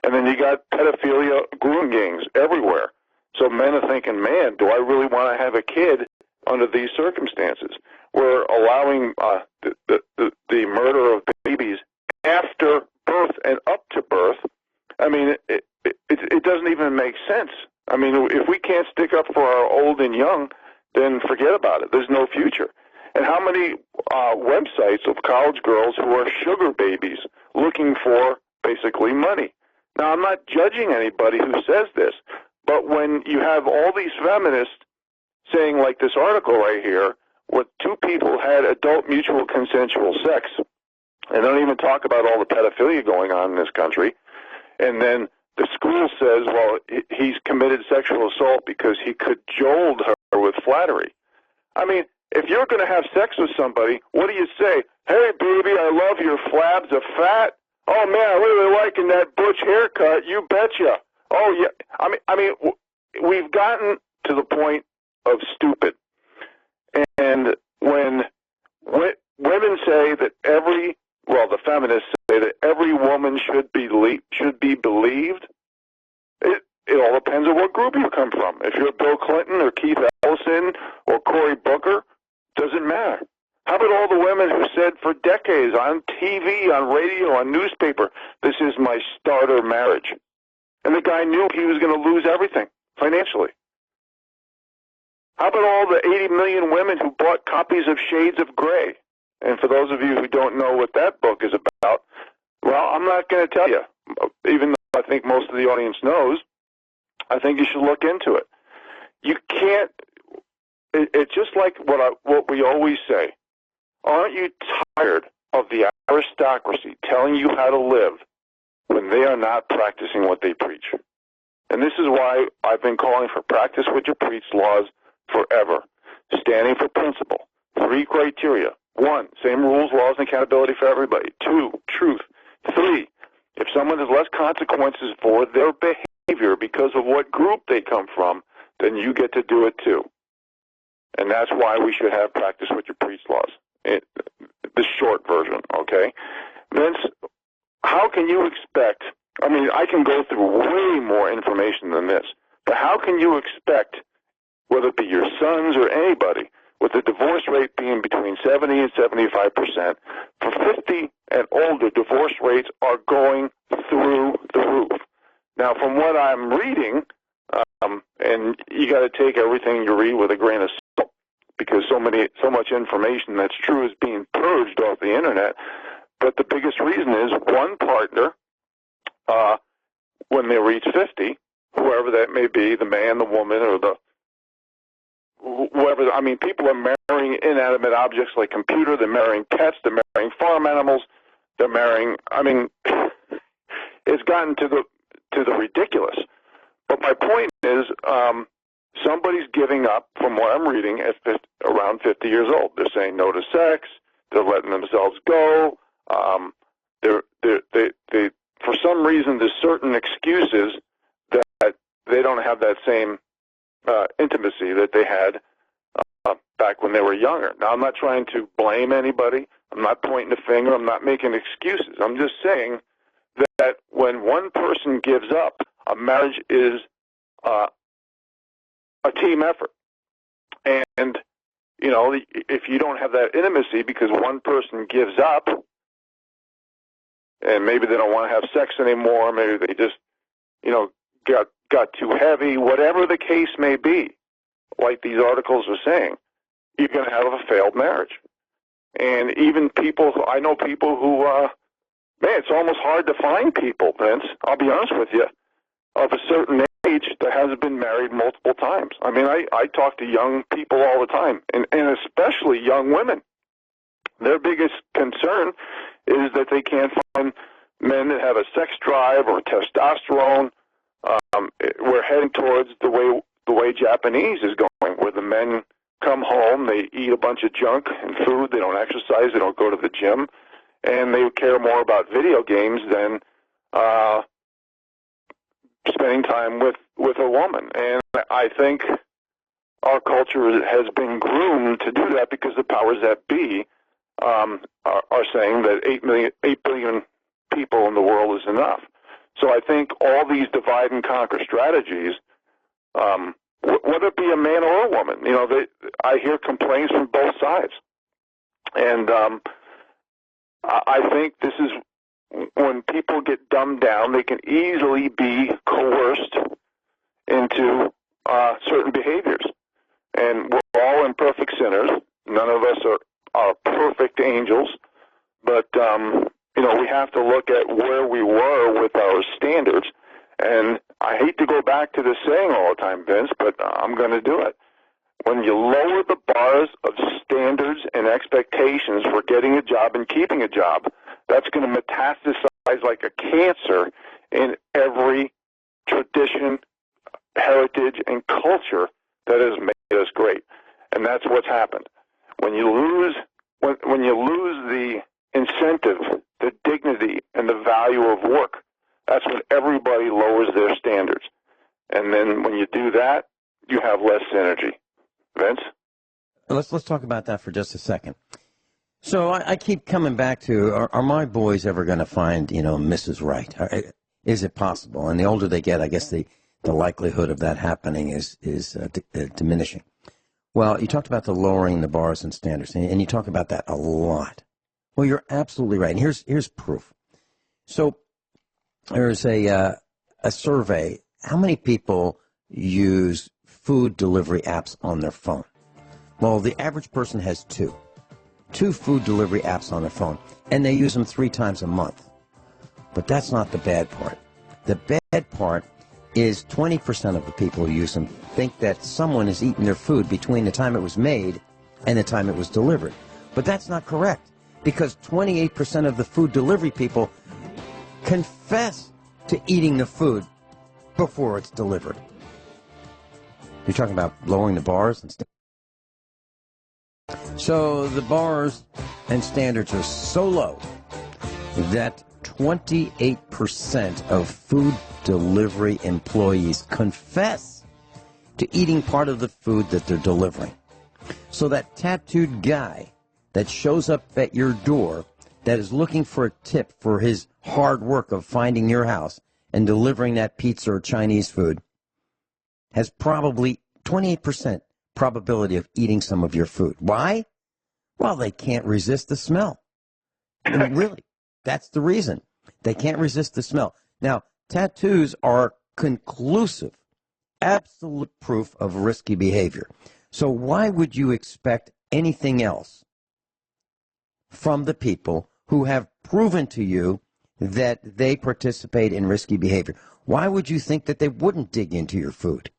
Speaker 4: And then you got pedophilia groom gangs everywhere. So men are thinking, man, do I really want to have a kid under these circumstances? We're allowing the murder of babies after birth and up to birth. I mean, it doesn't even make sense. I mean, if we can't stick up for our old and young, then forget about it. There's no future. And how many websites of college girls who are sugar babies looking for basically money? Now, I'm not judging anybody who says this, but when you have all these feminists saying, like this article right here, where two people had adult mutual consensual sex, and they don't even talk about all the pedophilia going on in this country, and then the school says, well, he's committed sexual assault because he cajoled her with flattery. I mean, if you're going to have sex with somebody, what do you say? Hey, baby, I love your flabs of fat. Oh, man, I'm really liking that butch haircut. You betcha. Oh, yeah. I mean, we've gotten to the point of stupid. And when women say that every well, the feminists say that every woman should be believed. It all depends on what group you come from. If you're Bill Clinton or Keith Ellison or Cory Booker, doesn't matter. How about all the women who said for decades on TV, on radio, on newspaper, this is my starter marriage? And the guy knew he was going to lose everything financially. How about all the 80 million women who bought copies of Shades of Grey? And for those of you who don't know what that book is about, well, I'm not going to tell you. Even though I think most of the audience knows, I think you should look into it. You can't. It's just like what we always say. Aren't you tired of the aristocracy telling you how to live when they are not practicing what they preach? And this is why I've been calling for practice what you preach laws forever. Standing for principle. 3 criteria. 1, same rules, laws, and accountability for everybody. 2, truth. 3, if someone has less consequences for their behavior because of what group they come from, then you get to do it too. And that's why we should have practice what you preach laws. The short version, okay? Vince, how can you expect, I mean, I can go through way more information than this, but how can you expect, whether it be your sons or anybody, with the divorce rate being between 70 and 75%, for 50 and older, divorce rates are going through the roof. Now, from what I'm reading, and you got to take everything you read with a grain of salt, because so much information that's true is being purged off the internet. But the biggest reason is one partner, when they reach 50, whoever that may be, the man, the woman, or whoever. I mean, people are marrying inanimate objects like computer. They're marrying pets. They're marrying farm animals. They're marrying. I mean, it's gotten to the ridiculous. But my point is, somebody's giving up, from what I'm reading, at around 50 years old. They're saying no to sex. They're letting themselves go. They for some reason, there's certain excuses that they don't have that same intimacy that they had back when they were younger. Now, I'm not trying to blame anybody. I'm not pointing a finger. I'm not making excuses. I'm just saying that when one person gives up, a marriage is a team effort. And, you know, if you don't have that intimacy because one person gives up, and maybe they don't want to have sex anymore, maybe they just, you know, got too heavy, whatever the case may be, like these articles are saying, you're going to have a failed marriage. And even I know people who, man, it's almost hard to find people, Vince, I'll be honest with you, of a certain age that hasn't been married multiple times. I mean, I talk to young people all the time, and especially young women. Their biggest concern is that they can't find men that have a sex drive or testosterone. We're heading towards the way Japanese is going, where the men come home, they eat a bunch of junk and food, they don't exercise, they don't go to the gym, and they care more about video games than spending time with a woman. And I think our culture has been groomed to do that because the powers that be are saying that 8 billion people in the world is enough. So I think all these divide and conquer strategies, whether it be a man or a woman, you know, I hear complaints from both sides. And I think this is when people get dumbed down, they can easily be coerced into certain behaviors. And we're all imperfect sinners. None of us are perfect angels. But, you know, we have to look at where we were with our standards. And I hate to go back to this saying all the time, Vince, but I'm going to do it. When you lower the bars of standards and expectations for getting a job and keeping a job, that's going to metastasize like a cancer in every tradition, heritage, and culture that has made us great. And that's what's happened. When you lose the incentive, the dignity, and the value of work, that's when everybody lowers their standards. And then when you do that, you have less synergy. Vince?
Speaker 3: Let's talk about that for just a second. So I keep coming back to, are my boys ever going to find, Mrs. Right? Is it possible? And the older they get, I guess the likelihood of that happening is diminishing. Well, you talked about the lowering the bars and standards, and you talk about that a lot. Well, you're absolutely right. And here's proof. So there's a survey. How many people use food delivery apps on their phone? Well, the average person has two food delivery apps on their phone, and they use them 3 times a month. But that's not the bad part. The bad part is 20% of the people who use them think that someone is eating their food between the time it was made and the time it was delivered. But that's not correct, because 28% of the food delivery people confess to eating the food before it's delivered. You're talking about lowering the bars and stuff. So the bars and standards are so low that 28% of food delivery employees confess to eating part of the food that they're delivering. So that tattooed guy that shows up at your door that is looking for a tip for his hard work of finding your house and delivering that pizza or Chinese food has probably 28% probability of eating some of your food. Why? Well, they can't resist the smell. Really, that's the reason. They can't resist the smell. Now, tattoos are conclusive, absolute proof of risky behavior. So why would you expect anything else from the people who have proven to you that they participate in risky behavior? Why would you think that they wouldn't dig into your food?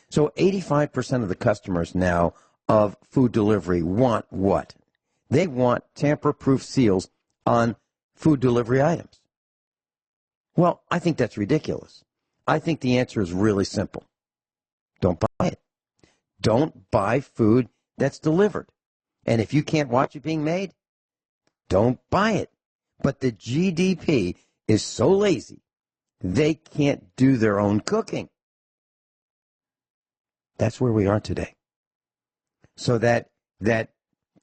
Speaker 3: So 85% of the customers now of food delivery want what? They want tamper-proof seals on food delivery items. Well, I think that's ridiculous. I think the answer is really simple. Don't buy it. Don't buy food that's delivered. And if you can't watch it being made, don't buy it. But the GDP is so lazy, they can't do their own cooking. That's where we are today. So that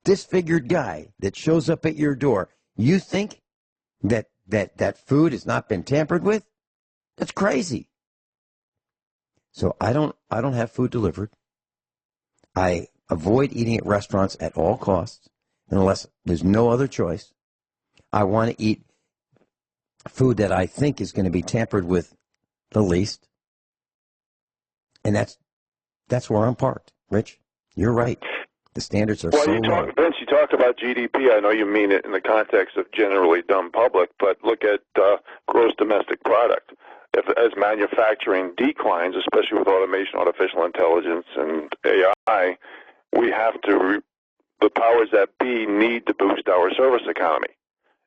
Speaker 3: disfigured guy that shows up at your door, you think that food has not been tampered with? That's crazy. So I don't have food delivered. I avoid eating at restaurants at all costs, unless there's no other choice. I want to eat food that I think is going to be tampered with the least. And that's where I'm parked. Rich, you're right. The standards are so low.
Speaker 4: Vince, you talk about GDP. I know you mean it in the context of generally dumb public, but look at gross domestic product. As manufacturing declines, especially with automation, artificial intelligence, and AI, we have to, the powers that be need to boost our service economy.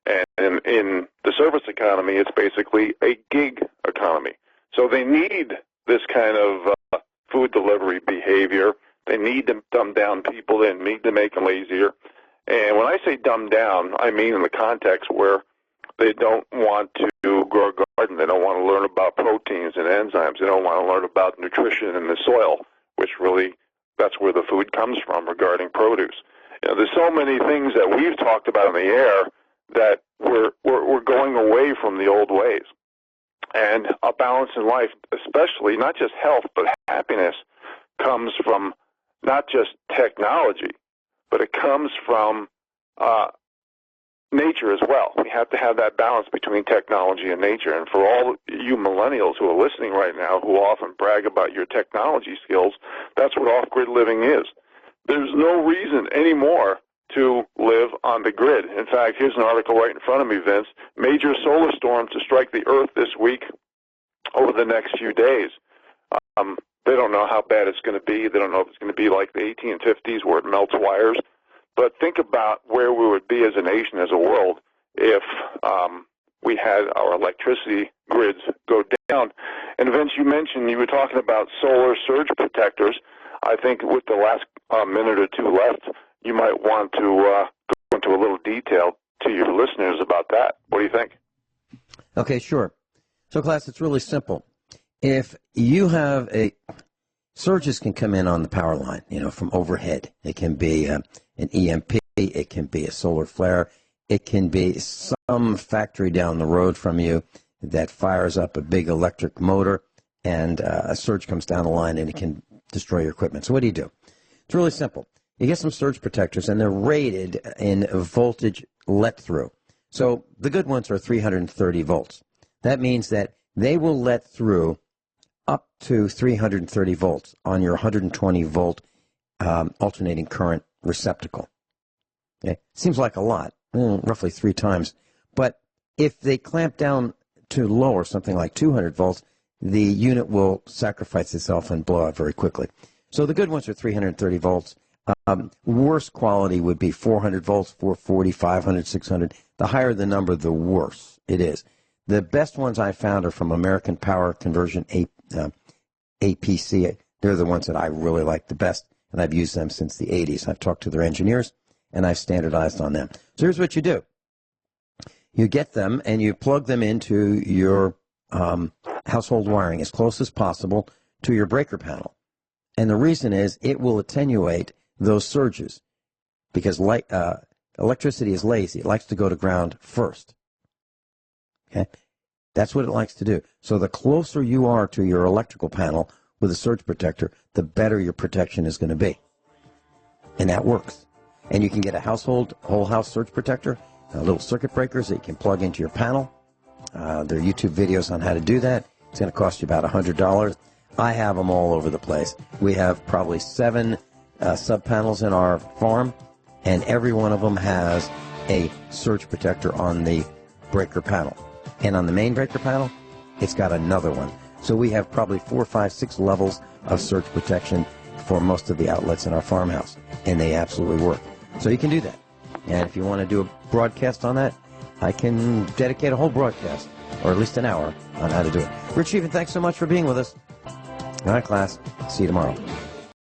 Speaker 4: And in the service economy, it's basically a gig economy. So they need this kind of food delivery behavior. They need to dumb down people. They need to make them lazier. And when I say dumb down, I mean in the context where they don't want to grow a garden. They don't want to learn about proteins and enzymes. They don't want to learn about nutrition in the soil, which really, that's where the food comes from regarding produce. You know, there's so many things that we've talked about in the air that we're going away from the old ways. And a balance in life, especially not just health, but happiness, comes from not just technology, but it comes from nature as well. We have to have that balance between technology and nature. And for all you millennials who are listening right now, who often brag about your technology skills, that's what off-grid living is. There's no reason anymore to live on the grid. In fact, here's an article right in front of me, Vince. Major solar storms to strike the Earth this week over the next few days. They don't know how bad it's going to be. They don't know if it's going to be like the 1850s where it melts wires. But think about where we would be as a nation, as a world, if we had our electricity grids go down. And Vince, you mentioned you were talking about solar surge protectors. I think with the last minute or two left, you might want to go into a little detail to your listeners about that. What do you think?
Speaker 3: Okay, sure. So, class, it's really simple. If you have surges can come in on the power line, from overhead. It can be an EMP, it can be a solar flare, it can be some factory down the road from you that fires up a big electric motor, and a surge comes down the line and it can destroy your equipment. So what do? It's really simple. You get some surge protectors, and they're rated in voltage let through. So the good ones are 330 volts. That means that they will let through up to 330 volts on your 120 volt alternating current receptacle. Okay? Seems like a lot, roughly 3 times. But if they clamp down to lower, something like 200 volts, the unit will sacrifice itself and blow out very quickly. So the good ones are 330 volts. Worse quality would be 400 volts, 440, 500, 600. The higher the number, the worse it is. The best ones I found are from American Power Conversion, APC. They're the ones that I really like the best, and I've used them since the 80s. I've talked to their engineers, and I've standardized on them. So here's what you do. You get them, and you plug them into your household wiring as close as possible to your breaker panel. And the reason is it will attenuate those surges because electricity is lazy. It likes to go to ground first. Okay? That's what it likes to do. So the closer you are to your electrical panel with a surge protector, the better your protection is going to be. And that works. And you can get a whole house surge protector, little circuit breakers that you can plug into your panel. There are YouTube videos on how to do that. It's going to cost you about $100. I have them all over the place. We have probably 7 sub-panels in our farm, and every one of them has a surge protector on the breaker panel. And on the main breaker panel, it's got another one. So we have probably 4, 5, 6 levels of surge protection for most of the outlets in our farmhouse, and they absolutely work. So you can do that. And if you want to do a broadcast on that, I can dedicate a whole broadcast, or at least an hour, on how to do it. Rich Sheaven, thanks so much for being with us. All right, class. See you tomorrow.